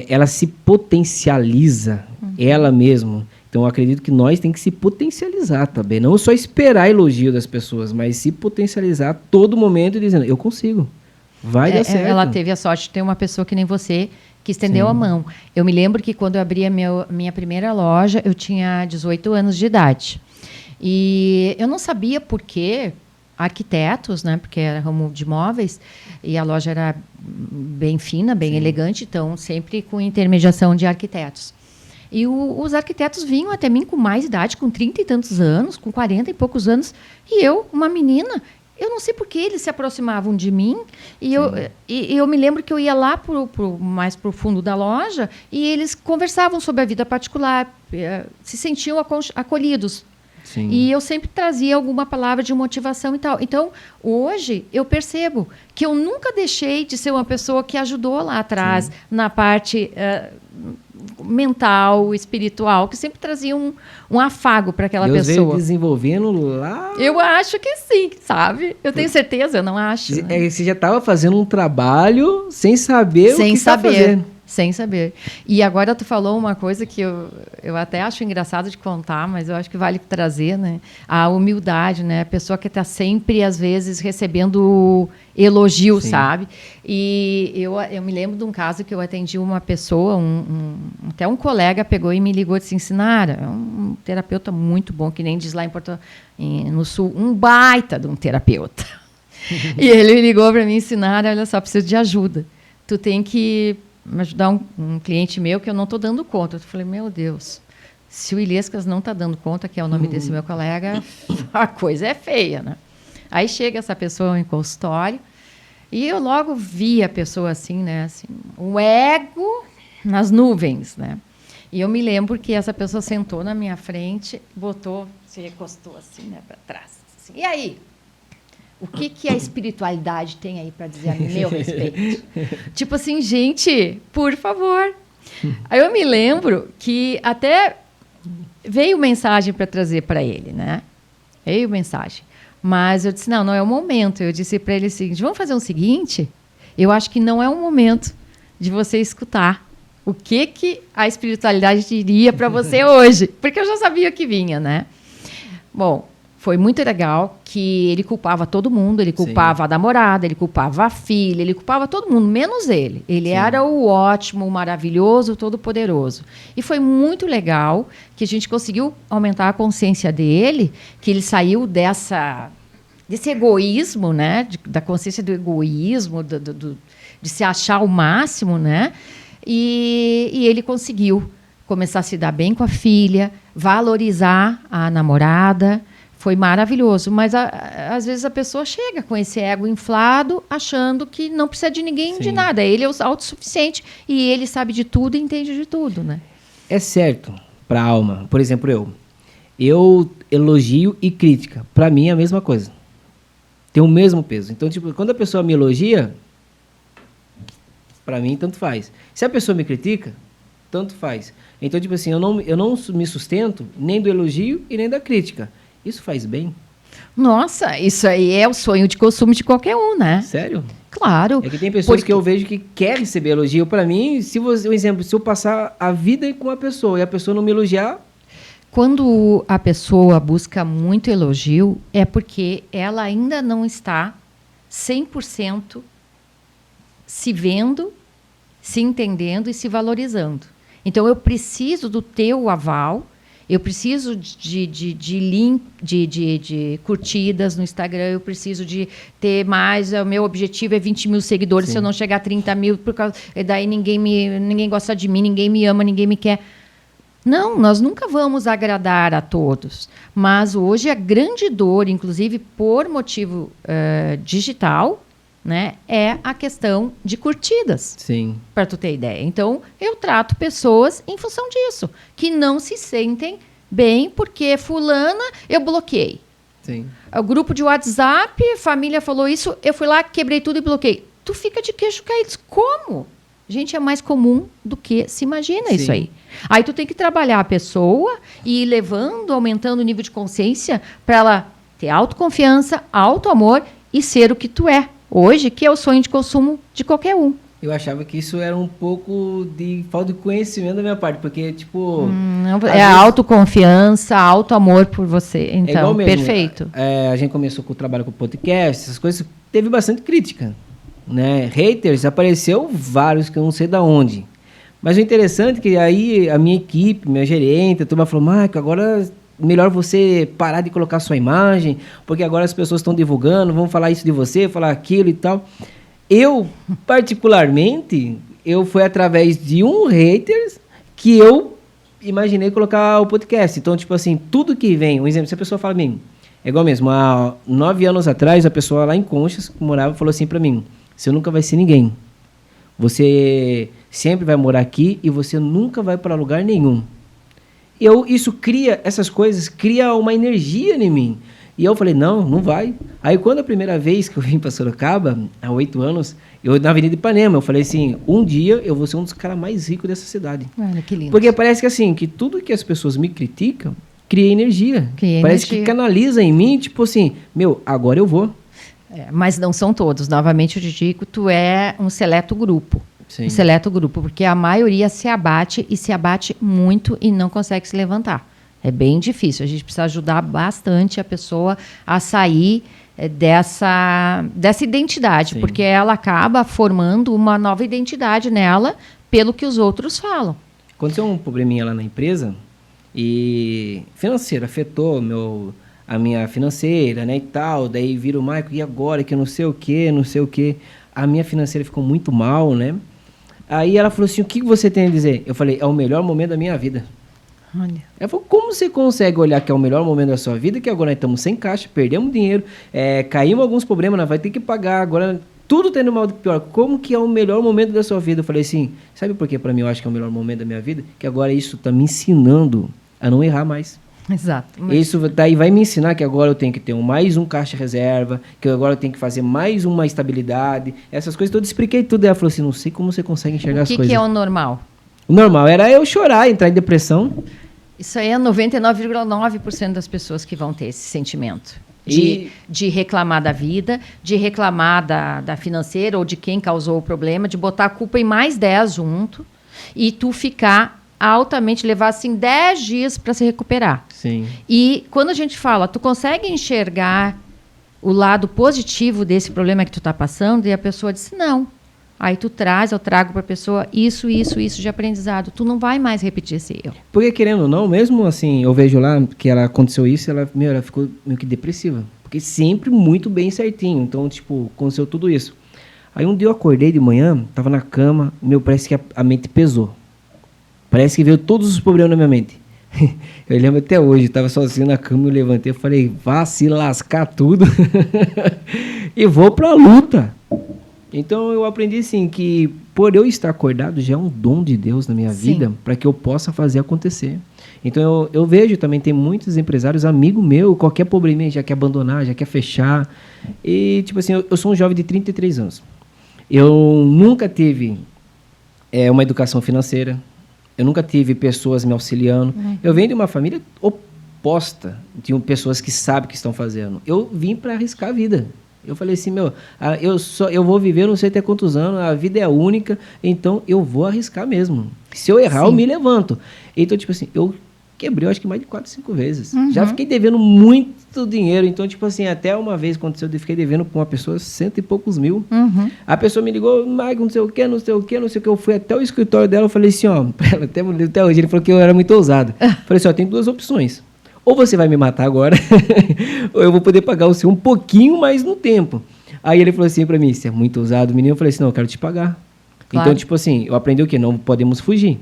Ela se potencializa, ela mesma. Então, eu acredito que nós temos que se potencializar também. Não só esperar elogio das pessoas, mas se potencializar a todo momento dizendo, eu consigo, vai dar certo. Ela teve a sorte de ter uma pessoa que nem você, que estendeu a mão. Eu me lembro que quando eu abri a minha primeira loja, eu tinha 18 anos de idade. E eu não sabia por que arquitetos, né, porque era ramo de móveis, e a loja era bem fina, bem elegante, então sempre com intermediação de arquitetos. E os arquitetos vinham até mim com mais idade, com 30 e tantos anos, com 40 e poucos anos, e eu, uma menina, eu não sei por que eles se aproximavam de mim, e eu me lembro que eu ia lá mais para o fundo da loja, e eles conversavam sobre a vida particular, se sentiam acolhidos. Sim. E eu sempre trazia alguma palavra de motivação e tal. Então, hoje, eu percebo que eu nunca deixei de ser uma pessoa que ajudou lá atrás, na parte mental, espiritual, que sempre trazia um afago para aquela Deus pessoa. veio desenvolvendo lá... Eu acho que sim, sabe? Eu tenho certeza, eu não acho. Né? Você já estava fazendo um trabalho sem saber o que está fazendo. Sem saber. E agora tu falou uma coisa que eu até acho engraçado de contar, mas eu acho que vale trazer, né? A humildade, né? A pessoa que está sempre, às vezes, recebendo elogio, Sim. sabe? E eu me lembro de um caso que eu atendi uma pessoa, até um colega pegou e me ligou e disse, Sinara, é um terapeuta muito bom, que nem diz lá no Sul, um baita de um terapeuta. E ele ligou para mim, Sinara, olha só, preciso de ajuda. Tu tem que me ajudar um cliente meu que eu não estou dando conta. Eu falei, meu Deus, se o Ilescas não está dando conta, que é o nome desse meu colega, a coisa é feia, né? Aí chega essa pessoa em consultório e eu logo vi a pessoa assim, né? Assim, o ego nas nuvens, né? E eu me lembro que essa pessoa sentou na minha frente, se recostou assim, né, para trás. Assim, e aí? O que a espiritualidade tem aí para dizer a meu respeito? Tipo assim, gente, por favor. Aí eu me lembro que até veio mensagem para trazer para ele, né? Veio mensagem. Mas eu disse, não é o momento. Eu disse para ele o seguinte, vamos fazer o seguinte? Eu acho que não é o momento de você escutar o que a espiritualidade diria para você hoje. Porque eu já sabia que vinha, né? Bom... Foi muito legal que ele culpava todo mundo, ele culpava Sim. a namorada, ele culpava a filha, ele culpava todo mundo, menos ele. Ele Sim. era o ótimo, o maravilhoso, o todo-poderoso. E foi muito legal que a gente conseguiu aumentar a consciência dele, que ele saiu desse egoísmo, né? Da consciência do egoísmo, de se achar o máximo, né? E ele conseguiu começar a se dar bem com a filha, valorizar a namorada. Foi maravilhoso, mas às vezes a pessoa chega com esse ego inflado, achando que não precisa de ninguém, Sim. de nada. Ele é o autossuficiente e ele sabe de tudo e entende de tudo, né? É certo para a alma. Por exemplo, eu elogio e crítica. Para mim é a mesma coisa. Tem o mesmo peso. Então, tipo, quando a pessoa me elogia, para mim tanto faz. Se a pessoa me critica, tanto faz. Então, tipo assim, eu não me sustento nem do elogio e nem da crítica. Isso faz bem? Nossa, isso aí é o sonho de consumo de qualquer um, né? Sério? Claro. É que tem pessoas que eu vejo que querem receber elogio. Para mim, um exemplo, se eu passar a vida com uma pessoa e a pessoa não me elogiar... Quando a pessoa busca muito elogio, é porque ela ainda não está 100% se vendo, se entendendo e se valorizando. Então, eu preciso do teu aval. Eu preciso de curtidas no Instagram, eu preciso de ter mais, o meu objetivo é 20 mil seguidores, Sim. se eu não chegar a 30 mil, daí ninguém gosta de mim, ninguém me ama, ninguém me quer. Não, nós nunca vamos agradar a todos, mas hoje a grande dor, inclusive por motivo digital, né, é a questão de curtidas. Sim. Para tu ter ideia. Então, eu trato pessoas em função disso, que não se sentem bem porque fulana eu bloqueei. Sim. O grupo de WhatsApp, família falou isso, eu fui lá, quebrei tudo e bloqueei. Tu fica de queixo caído. Como? Gente, é mais comum do que se imagina Sim. isso aí. Aí tu tem que trabalhar a pessoa e ir levando, aumentando o nível de consciência para ela ter autoconfiança, autoamor e ser o que tu é. Hoje, que é o sonho de consumo de qualquer um. Eu achava que isso era um pouco de falta de conhecimento da minha parte, porque, tipo... a autoconfiança, autoamor por você. Então, igual mesmo, perfeito. A gente começou com o trabalho com podcast, essas coisas, teve bastante crítica, né? Haters, apareceu vários, que eu não sei de onde. Mas o interessante é que aí a minha equipe, minha gerente, a turma falou, Marco, agora... melhor você parar de colocar sua imagem, porque agora as pessoas estão divulgando, vão falar isso de você, falar aquilo e tal. Eu, particularmente, foi através de um haters que eu imaginei colocar o podcast. Então, tipo assim, tudo que vem, um exemplo, se a pessoa fala pra mim, é igual mesmo, há 9 anos atrás, a pessoa lá em Conchas, que morava, falou assim pra mim, você nunca vai ser ninguém. Você sempre vai morar aqui e você nunca vai para lugar nenhum. Isso cria, essas coisas, cria uma energia em mim. E eu falei, não vai. Aí quando a primeira vez que eu vim para Sorocaba, há 8 anos, eu na Avenida Ipanema, eu falei assim, um dia eu vou ser um dos caras mais ricos dessa cidade. Olha, que lindo. Porque parece que assim, que tudo que as pessoas me criticam, cria energia. Parece que canaliza em mim, tipo assim, agora eu vou. Mas não são todos. Novamente eu te digo, tu é um seleto grupo. Sim. Um seleto grupo, porque a maioria se abate muito e não consegue se levantar. É bem difícil. A gente precisa ajudar bastante a pessoa a sair dessa identidade, porque ela acaba formando uma nova identidade nela pelo que os outros falam. Aconteceu um probleminha lá na empresa e financeiro, afetou a minha financeira, né, e tal. Daí vira o Michael, e agora que não sei o quê. A minha financeira ficou muito mal, né? Aí ela falou assim, o que você tem a dizer? Eu falei, é o melhor momento da minha vida. Olha. Ela falou, como você consegue olhar que é o melhor momento da sua vida, que agora nós estamos sem caixa, perdemos dinheiro, caímos alguns problemas, nós vai ter que pagar, agora tudo está indo mal do pior. Como que é o melhor momento da sua vida? Eu falei assim, sabe por que para mim eu acho que é o melhor momento da minha vida? Que agora isso está me ensinando a não errar mais. Exato. Isso daí vai me ensinar que agora eu tenho que ter mais um caixa reserva, que agora eu tenho que fazer mais uma estabilidade, essas coisas todas, expliquei tudo. Ela falou assim, não sei como você consegue enxergar as coisas. O que é o normal? O normal era eu chorar, entrar em depressão. Isso aí é 99,9% das pessoas que vão ter esse sentimento. De reclamar da vida, de reclamar da financeira ou de quem causou o problema, de botar a culpa em mais 10 junto e tu ficar altamente, levar assim 10 dias para se recuperar. Sim. E quando a gente fala, tu consegue enxergar o lado positivo desse problema que tu está passando? E a pessoa diz, não. Aí tu eu trago para a pessoa isso de aprendizado. Tu não vai mais repetir esse erro. Porque querendo ou não, mesmo assim, eu vejo lá que aconteceu isso, ela ficou meio que depressiva. Porque sempre muito bem certinho. Então, tipo, aconteceu tudo isso. Aí um dia eu acordei de manhã, tava na cama, parece que a mente pesou. Parece que veio todos os problemas na minha mente. Eu lembro até hoje, estava sozinho na cama, eu levantei e falei, vá se lascar tudo e vou pra luta. Então eu aprendi assim que por eu estar acordado já é um dom de Deus na minha vida para que eu possa fazer acontecer. Então eu vejo também, tem muitos empresários, amigo meu, qualquer probleminha já quer abandonar, já quer fechar. E tipo assim, eu sou um jovem de 33 anos. Eu nunca tive uma educação financeira. Eu nunca tive pessoas me auxiliando. Eu venho de uma família oposta, de pessoas que sabem o que estão fazendo. Eu vim para arriscar a vida. Eu falei assim, eu vou viver não sei até quantos anos, a vida é única, então eu vou arriscar mesmo. Se eu errar, eu me levanto. Então, tipo assim, eu quebrei, eu acho que mais de 4, 5 vezes. Já fiquei devendo muito dinheiro. Então, tipo assim, até uma vez aconteceu, eu fiquei devendo para uma pessoa 100 e poucos mil. A pessoa me ligou, Mike, não sei o que. Eu fui até o escritório dela, eu falei assim, até hoje, ele falou que eu era muito ousado. Falei assim, tem 2 opções. Ou você vai me matar agora, ou eu vou poder pagar o seu um pouquinho mais no tempo. Aí ele falou assim para mim, você é muito ousado, menino. Eu falei assim, não, eu quero te pagar. Claro. Então, tipo assim, eu aprendi o quê? Não podemos fugir.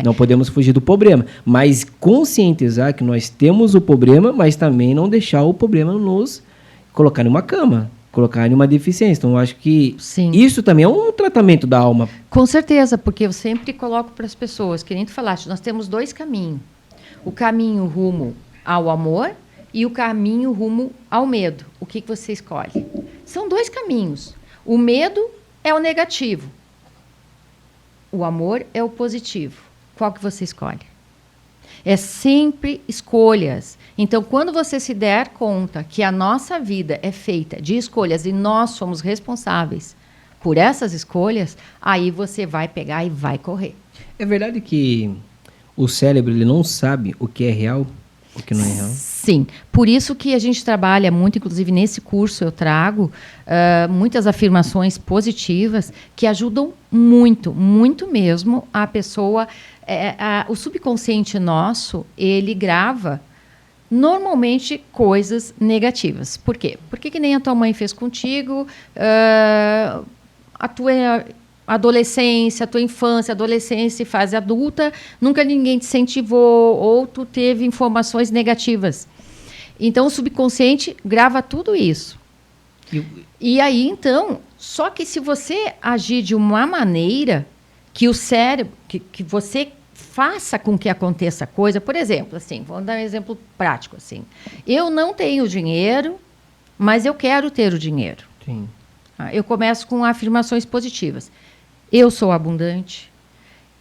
Não podemos fugir do problema. Mas conscientizar que nós temos o problema, mas também não deixar o problema nos colocar numa cama, colocar em uma deficiência. Então, eu acho que isso também é um tratamento da alma. Com certeza, porque eu sempre coloco para as pessoas, que nem tu falaste, nós temos 2 caminhos. O caminho rumo ao amor e o caminho rumo ao medo. O que você escolhe? São 2 caminhos. O medo é o negativo. O amor é o positivo. Qual que você escolhe? É sempre escolhas. Então, quando você se der conta que a nossa vida é feita de escolhas e nós somos responsáveis por essas escolhas, aí você vai pegar e vai correr. É verdade que o cérebro ele não sabe o que é real? O que não é real? Sim, por isso que a gente trabalha muito, inclusive nesse curso eu trago muitas afirmações positivas que ajudam muito, muito mesmo a pessoa, o subconsciente nosso, ele grava normalmente coisas negativas. Por quê? Porque que nem a tua mãe fez contigo, a tua adolescência, a tua infância, adolescência e fase adulta, nunca ninguém te incentivou ou tu teve informações negativas. Então, o subconsciente grava tudo isso. E aí, então, só que se você agir de uma maneira que o cérebro, que você faça com que aconteça coisa. Por exemplo, assim, vamos dar um exemplo prático. Assim. Eu não tenho dinheiro, mas eu quero ter o dinheiro. Sim. Eu começo com afirmações positivas. Eu sou abundante,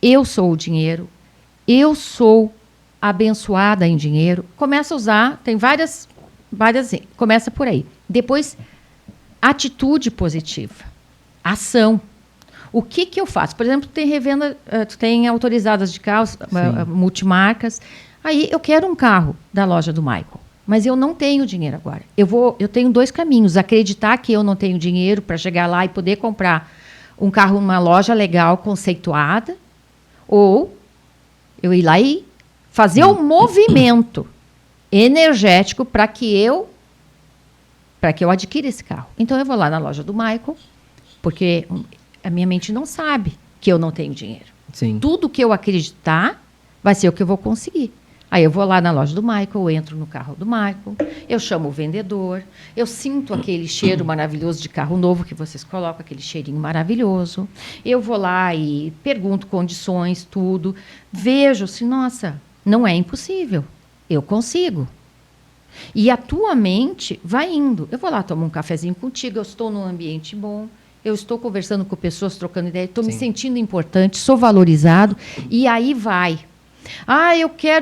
eu sou o dinheiro, eu sou abençoada em dinheiro. Começa a usar, tem várias, começa por aí. Depois, atitude positiva, ação. O que eu faço? Por exemplo, tem revenda, tu tem autorizadas de carros, multimarcas. Aí eu quero um carro da loja do Michael, mas eu não tenho dinheiro agora. Eu tenho 2 caminhos: acreditar que eu não tenho dinheiro para chegar lá e poder comprar um carro numa loja legal, conceituada, ou eu ir lá e fazer um movimento energético para que eu adquira esse carro. Então eu vou lá na loja do Michael, porque a minha mente não sabe que eu não tenho dinheiro. Sim. Tudo que eu acreditar vai ser o que eu vou conseguir. Aí eu vou lá na loja do Michael, eu entro no carro do Michael, eu chamo o vendedor, eu sinto aquele cheiro maravilhoso de carro novo que vocês colocam, aquele cheirinho maravilhoso. Eu vou lá e pergunto condições, tudo. Vejo assim, nossa, não é impossível. Eu consigo. E a tua mente vai indo. Eu vou lá tomar um cafezinho contigo, eu estou num ambiente bom, eu estou conversando com pessoas, trocando ideia, estou me sentindo importante, sou valorizado, e aí vai.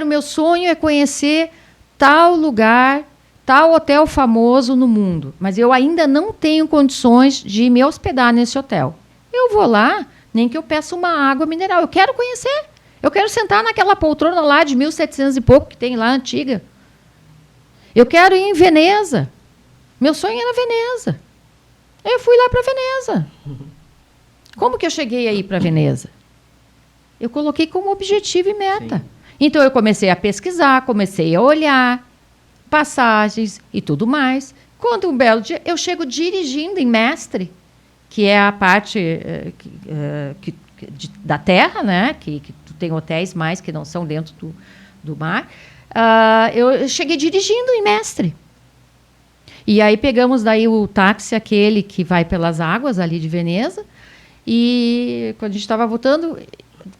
Meu sonho é conhecer tal lugar, tal hotel famoso no mundo, mas eu ainda não tenho condições de me hospedar nesse hotel. Eu vou lá, nem que eu peça uma água mineral, eu quero conhecer. Eu quero sentar naquela poltrona lá de 1700 e pouco que tem lá, antiga. Eu quero ir em Veneza. Meu sonho era Veneza. Eu fui lá para Veneza. Como que eu cheguei aí para Veneza? Eu coloquei como objetivo e meta. Sim. Então, eu comecei a pesquisar, comecei a olhar passagens e tudo mais. Quando um belo dia, eu chego dirigindo em Mestre, que é a parte da terra, né? Que tem hotéis mais que não são dentro do mar. Eu cheguei dirigindo em Mestre. E aí pegamos daí o táxi, aquele que vai pelas águas ali de Veneza. E quando a gente estava voltando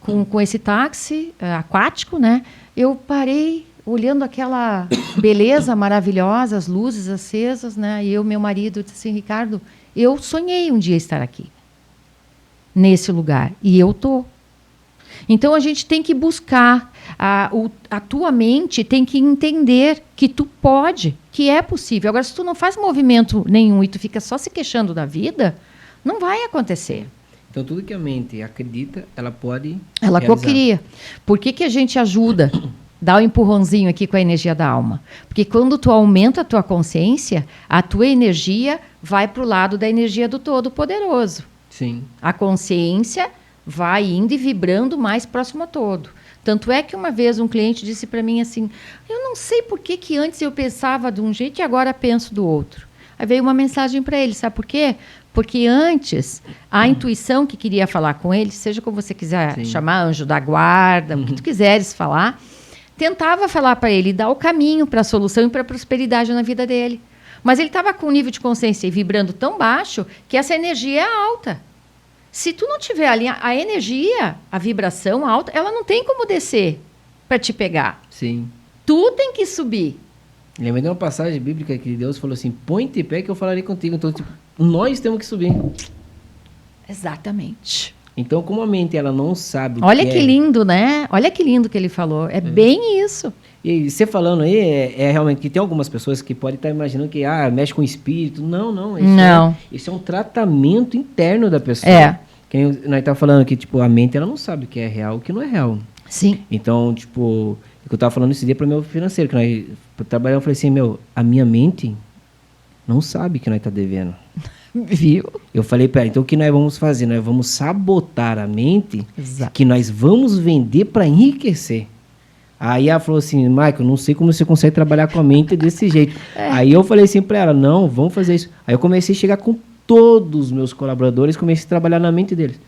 com esse táxi aquático, né? Eu parei olhando aquela beleza maravilhosa, as luzes acesas, né? E meu marido disse assim, Ricardo, eu sonhei um dia estar aqui, nesse lugar. E eu tô. Então, a gente tem que buscar, a tua mente tem que entender que tu pode, que é possível. Agora, se tu não faz movimento nenhum e tu fica só se queixando da vida, não vai acontecer. Então, tudo que a mente acredita, ela pode Ela co-cria. Por que a gente ajuda? Dá um empurrãozinho aqui com a energia da alma. Porque quando tu aumenta a tua consciência, a tua energia vai para o lado da energia do Todo-Poderoso. Sim. A consciência vai indo e vibrando mais próximo a todo. Tanto é que uma vez um cliente disse para mim assim, eu não sei por que antes eu pensava de um jeito e agora penso do outro. Aí veio uma mensagem para ele, sabe por quê? Porque antes, a intuição que queria falar com ele, seja como você quiser chamar, anjo da guarda, o que tu quiseres falar, tentava falar para ele, dar o caminho para a solução e para a prosperidade na vida dele. Mas ele estava com um nível de consciência vibrando tão baixo que essa energia é alta. Se tu não tiver ali a energia, a vibração alta, ela não tem como descer para te pegar. Sim. Tu tem que subir. Lembra de uma passagem bíblica que Deus falou assim, põe-te em pé que eu falarei contigo. Então, tipo, nós temos que subir. Exatamente. Então, como a mente ela não sabe Olha que lindo, né? Olha que lindo que ele falou. É bem isso. E você falando aí, é realmente que tem algumas pessoas que podem estar imaginando que mexe com o espírito. Não. Isso é um tratamento interno da pessoa. É. Quem nós estamos falando que, tipo, a mente ela não sabe o que é real e o que não é real. Sim. Então, tipo, eu estava falando esse dia para o meu financeiro, que nós trabalhamos, eu falei assim, a minha mente não sabe que nós está devendo. Viu? Eu falei para ela, então o que nós vamos fazer? Nós vamos sabotar a mente. Exato. Que nós vamos vender para enriquecer. Aí ela falou assim, Michael, não sei como você consegue trabalhar com a mente desse jeito. Aí eu falei assim para ela, não, vamos fazer isso. Aí eu comecei a chegar com todos os meus colaboradores, comecei a trabalhar na mente deles.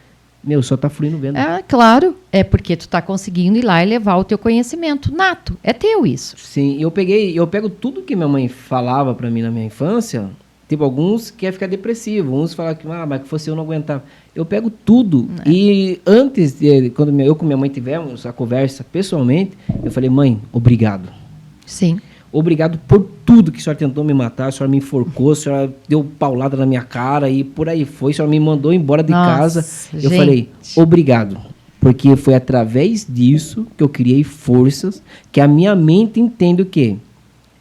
Só tá fluindo vendo. Claro, é porque tu tá conseguindo ir lá e levar o teu conhecimento nato. É teu isso. Sim, eu pego tudo que minha mãe falava para mim na minha infância, Tipo, alguns querem ficar depressivo, uns falam que, mas que fosse eu não aguentava. Eu pego tudo. E antes, quando eu com minha mãe tivemos a conversa pessoalmente, eu falei, mãe, obrigado. Sim. Obrigado por tudo que a senhora tentou me matar, a senhora me enforcou, a senhora deu paulada na minha cara e por aí foi, a senhora me mandou embora de casa. Eu falei, obrigado. Porque foi através disso que eu criei forças, que a minha mente entende o quê?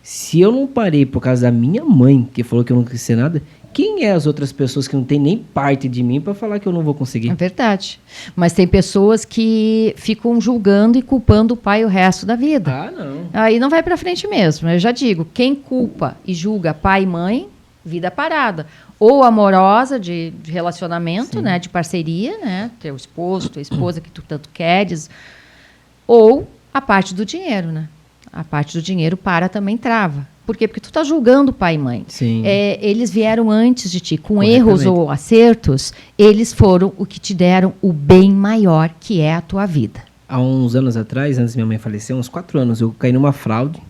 Se eu não parei por causa da minha mãe, que falou que eu não quis ser nada, quem é as outras pessoas que não tem nem parte de mim para falar que eu não vou conseguir? É verdade. Mas tem pessoas que ficam julgando e culpando o pai o resto da vida. Ah, não. Aí não vai para frente mesmo. Eu já digo, quem culpa e julga pai e mãe, vida parada. Ou amorosa, de relacionamento, né, de parceria, né, teu esposo, tua esposa que tu tanto queres, ou a parte do dinheiro, né? A parte do dinheiro também trava. Por quê? Porque tu tá julgando pai e mãe. Sim. Eles vieram antes de ti, com erros ou acertos, eles foram o que te deram o bem maior, que é a tua vida. Há uns anos atrás, antes de minha mãe falecer, uns 4 anos, eu caí numa fraude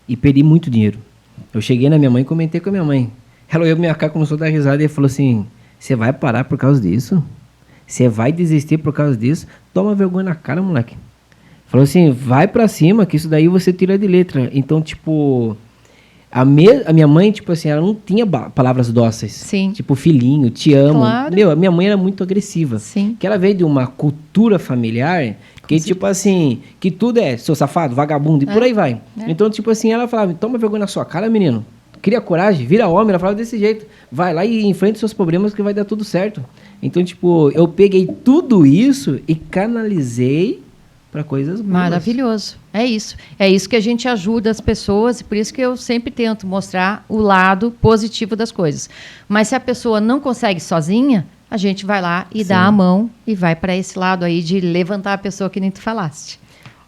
e perdi muito dinheiro. Eu cheguei na minha mãe e comentei com a minha mãe. Ela olhou pra minha cara, começou a dar risada e falou assim, você vai parar por causa disso? Você vai desistir por causa disso? Toma vergonha na cara, moleque. Falou assim, vai pra cima, que isso daí você tira de letra. Então, tipo, a minha mãe, tipo assim, ela não tinha palavras dóceis. Sim. Tipo, filhinho, te amo. Claro. Meu, a minha mãe era muito agressiva. Sim. Que ela veio de uma cultura familiar que, tipo assim, que tudo é seu safado, vagabundo, e por aí vai. Então, tipo assim, ela falava, toma vergonha na sua cara, menino. Cria coragem, vira homem. Ela falava desse jeito. Vai lá e enfrenta os seus problemas que vai dar tudo certo. Então, tipo, eu peguei tudo isso e canalizei para coisas boas. Maravilhoso. É isso. É isso que a gente ajuda as pessoas, e por isso que eu sempre tento mostrar o lado positivo das coisas. Mas se a pessoa não consegue sozinha, a gente vai lá e dá a mão e vai para esse lado aí de levantar a pessoa que nem tu falaste.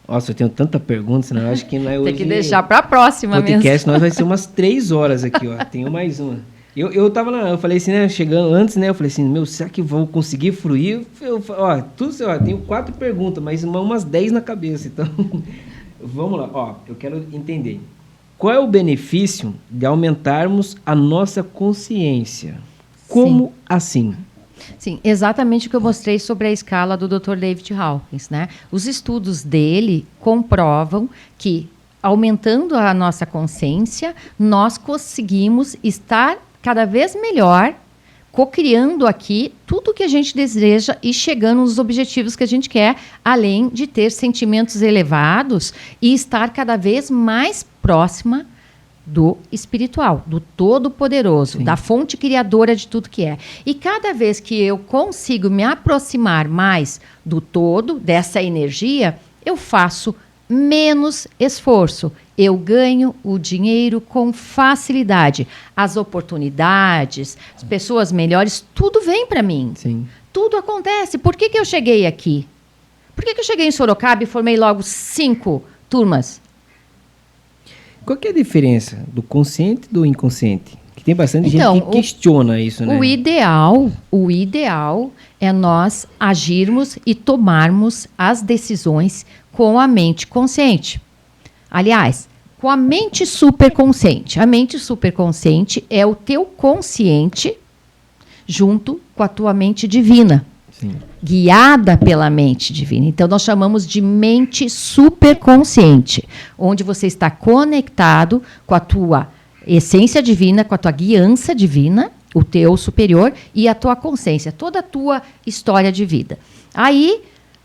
Nossa, eu tenho tanta pergunta, né? Eu acho que não é hoje. Tem que deixar para a próxima mesmo. Podcast nós vai ser umas 3 horas aqui, ó. Tenho mais uma. Eu tava lá, eu falei assim, né, chegando antes, né, eu falei assim, meu, será que vou conseguir fruir? Tenho 4 perguntas, mas umas 10 na cabeça, então, vamos lá, ó, eu quero entender. Qual é o benefício de aumentarmos a nossa consciência? Como assim? Sim, exatamente o que eu mostrei sobre a escala do Dr. David Hawkins, né? Os estudos dele comprovam que, aumentando a nossa consciência, nós conseguimos estar cada vez melhor, cocriando aqui tudo o que a gente deseja e chegando nos objetivos que a gente quer, além de ter sentimentos elevados e estar cada vez mais próxima do espiritual, do Todo-Poderoso, da fonte criadora de tudo que é. E cada vez que eu consigo me aproximar mais do todo, dessa energia, eu faço menos esforço. Eu ganho o dinheiro com facilidade. As oportunidades, as pessoas melhores, tudo vem para mim. Sim. Tudo acontece. Por que eu cheguei aqui? Por que eu cheguei em Sorocaba e formei logo 5 turmas? Qual que é a diferença do consciente e do inconsciente? Que tem bastante gente que questiona isso, né? O ideal é nós agirmos e tomarmos as decisões com a mente consciente. Aliás, com a mente superconsciente. A mente superconsciente é o teu consciente junto com a tua mente divina. Sim. Guiada pela mente divina. Então, nós chamamos de mente superconsciente, onde você está conectado com a tua essência divina, com a tua guiança divina, o teu superior e a tua consciência, toda a tua história de vida. Aí,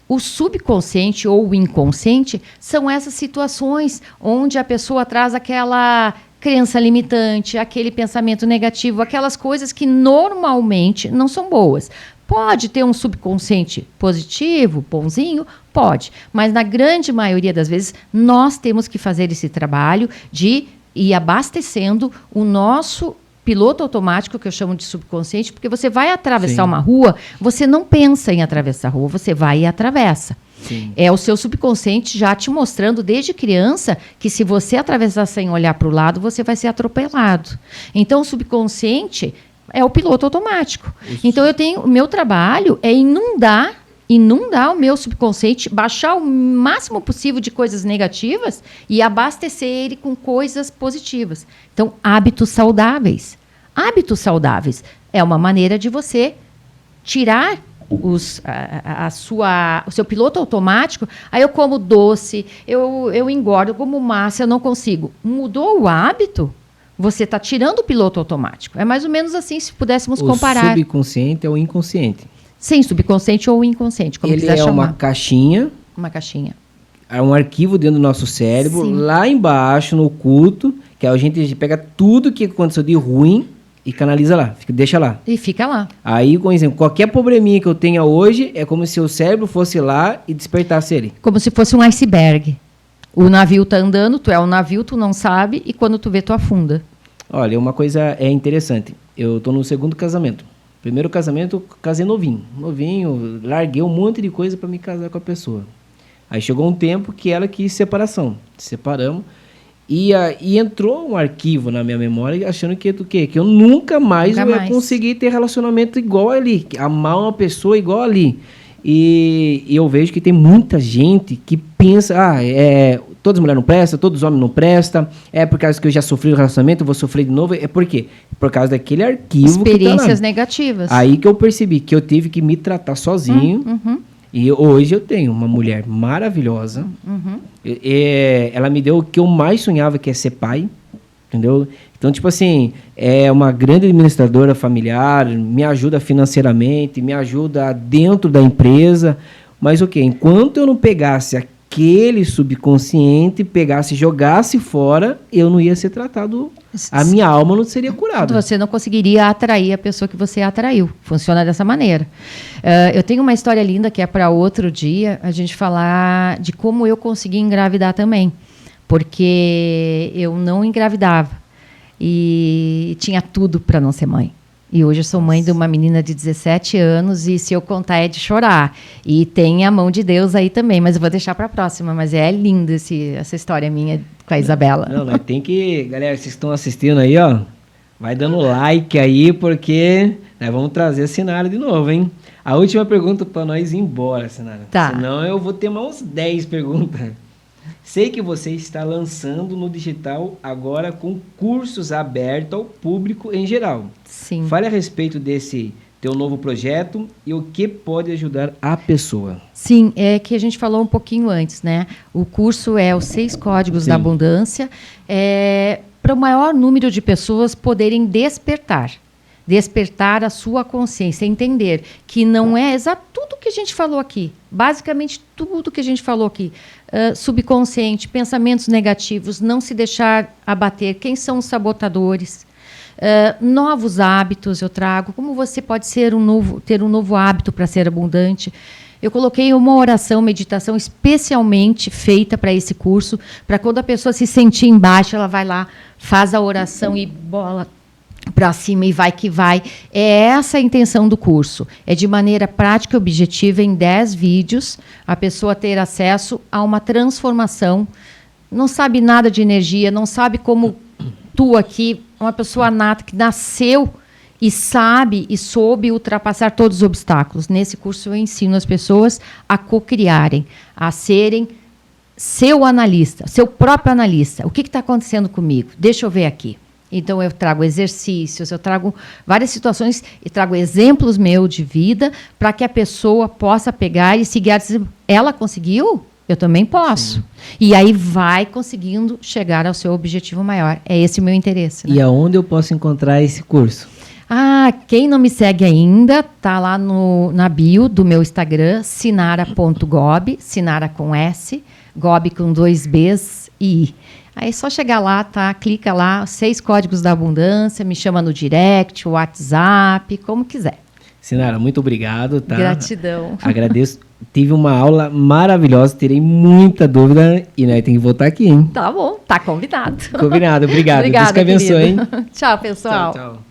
o subconsciente ou o inconsciente são essas situações onde a pessoa traz aquela crença limitante, aquele pensamento negativo, aquelas coisas que normalmente não são boas. Pode ter um subconsciente positivo, bonzinho? Pode. Mas na grande maioria das vezes, nós temos que fazer esse trabalho de ir abastecendo o nosso piloto automático, que eu chamo de subconsciente, porque você vai atravessar uma rua, você não pensa em atravessar a rua, você vai e atravessa. Sim. É o seu subconsciente já te mostrando desde criança que se você atravessar sem olhar para o lado, você vai ser atropelado. Então, o subconsciente é o piloto automático. Isso. Então, o meu trabalho é inundar o meu subconsciente, baixar o máximo possível de coisas negativas e abastecer ele com coisas positivas. Então, hábitos saudáveis. Hábitos saudáveis é uma maneira de você tirar o seu piloto automático. Aí eu como doce, eu engordo, eu como massa, eu não consigo. Mudou o hábito, você está tirando o piloto automático. É mais ou menos assim, se pudéssemos comparar. O subconsciente é o inconsciente. Sim, subconsciente ou inconsciente, como quiser chamar. Ele é uma caixinha. Uma caixinha. É um arquivo dentro do nosso cérebro, Sim. lá embaixo, no oculto, que a gente pega tudo que aconteceu de ruim e canaliza lá, deixa lá. E fica lá. Aí, por exemplo, qualquer probleminha que eu tenha hoje, é como se o cérebro fosse lá e despertasse ele. Como se fosse um iceberg. O navio tá andando, tu é um navio, tu não sabe, e quando tu vê, tu afunda. Olha, uma coisa interessante. Eu tô no segundo casamento. Primeiro casamento, eu casei novinho, larguei um monte de coisa para me casar com a pessoa. Aí chegou um tempo que ela quis separação. Separamos. E entrou um arquivo na minha memória achando que eu nunca mais ia conseguir ter relacionamento igual ali. Amar uma pessoa igual ali. E eu vejo que tem muita gente que pensa, todas as mulheres não prestam, todos os homens não prestam, é por causa que eu já sofri um relacionamento, eu vou sofrer de novo. É por quê? Por causa daquele arquivo. Experiências negativas. Aí que eu percebi que eu tive que me tratar sozinho. E hoje eu tenho uma mulher maravilhosa. Ela me deu o que eu mais sonhava, que é ser pai. Entendeu? Então, tipo assim, é uma grande administradora familiar, me ajuda financeiramente, me ajuda dentro da empresa. Mas o quê? Enquanto eu não pegasse aquele subconsciente, jogasse fora, eu não ia ser tratado, a minha alma não seria curada. Você não conseguiria atrair a pessoa que você atraiu. Funciona dessa maneira. Eu tenho uma história linda que é para outro dia, a gente falar de como eu consegui engravidar também. Porque eu não engravidava e tinha tudo para não ser mãe. E hoje eu sou mãe de uma menina de 17 anos e se eu contar é de chorar. E tem a mão de Deus aí também, mas eu vou deixar para a próxima. Mas é linda essa história minha com a Isabela. Não, tem que... Galera, vocês estão assistindo aí, ó, vai dando like aí, porque nós vamos trazer a Sinara de novo, hein? A última pergunta para nós ir embora, Sinara. Tá. Senão eu vou ter mais uns 10 perguntas. Sei que você está lançando no digital agora com cursos abertos ao público em geral. Sim. Fale a respeito desse teu novo projeto e o que pode ajudar a pessoa. Sim, é que a gente falou um pouquinho antes, né? O curso é os 6 Códigos da Abundância, para o maior número de pessoas poderem despertar a sua consciência, entender que não é exato tudo que a gente falou aqui, basicamente tudo que a gente falou aqui, subconsciente, pensamentos negativos, não se deixar abater, quem são os sabotadores, novos hábitos eu trago, como você pode ter um novo hábito para ser abundante. Eu coloquei uma oração, meditação especialmente feita para esse curso, para quando a pessoa se sentir embaixo, ela vai lá, faz a oração e bola para cima e vai que vai. É essa a intenção do curso. É de maneira prática e objetiva, em 10 vídeos, a pessoa ter acesso a uma transformação. Não sabe nada de energia, não sabe como tu aqui, uma pessoa nata que nasceu e sabe e soube ultrapassar todos os obstáculos. Nesse curso eu ensino as pessoas a co-criarem, a serem seu analista, seu próprio analista. O que está acontecendo comigo? Deixa eu ver aqui. Então, eu trago exercícios, eu trago várias situações e trago exemplos meus de vida para que a pessoa possa pegar e seguir. Ela conseguiu? Eu também posso. Sim. E aí vai conseguindo chegar ao seu objetivo maior. É esse o meu interesse. Né? E aonde eu posso encontrar esse curso? Quem não me segue ainda, tá lá na bio do meu Instagram, sinara.gob, Sinara com S, Gob com 2 Bs e I. Aí é só chegar lá, tá? Clica lá, 6 Códigos da Abundância, me chama no direct, WhatsApp, como quiser. Sinara, muito obrigado, tá? Gratidão. Agradeço. Tive uma aula maravilhosa, terei muita dúvida e nós temos que voltar aqui, hein? Tá bom, tá combinado. Combinado, obrigado. Obrigada, Deus que abençoe, hein? Tchau, pessoal. Tchau, tchau.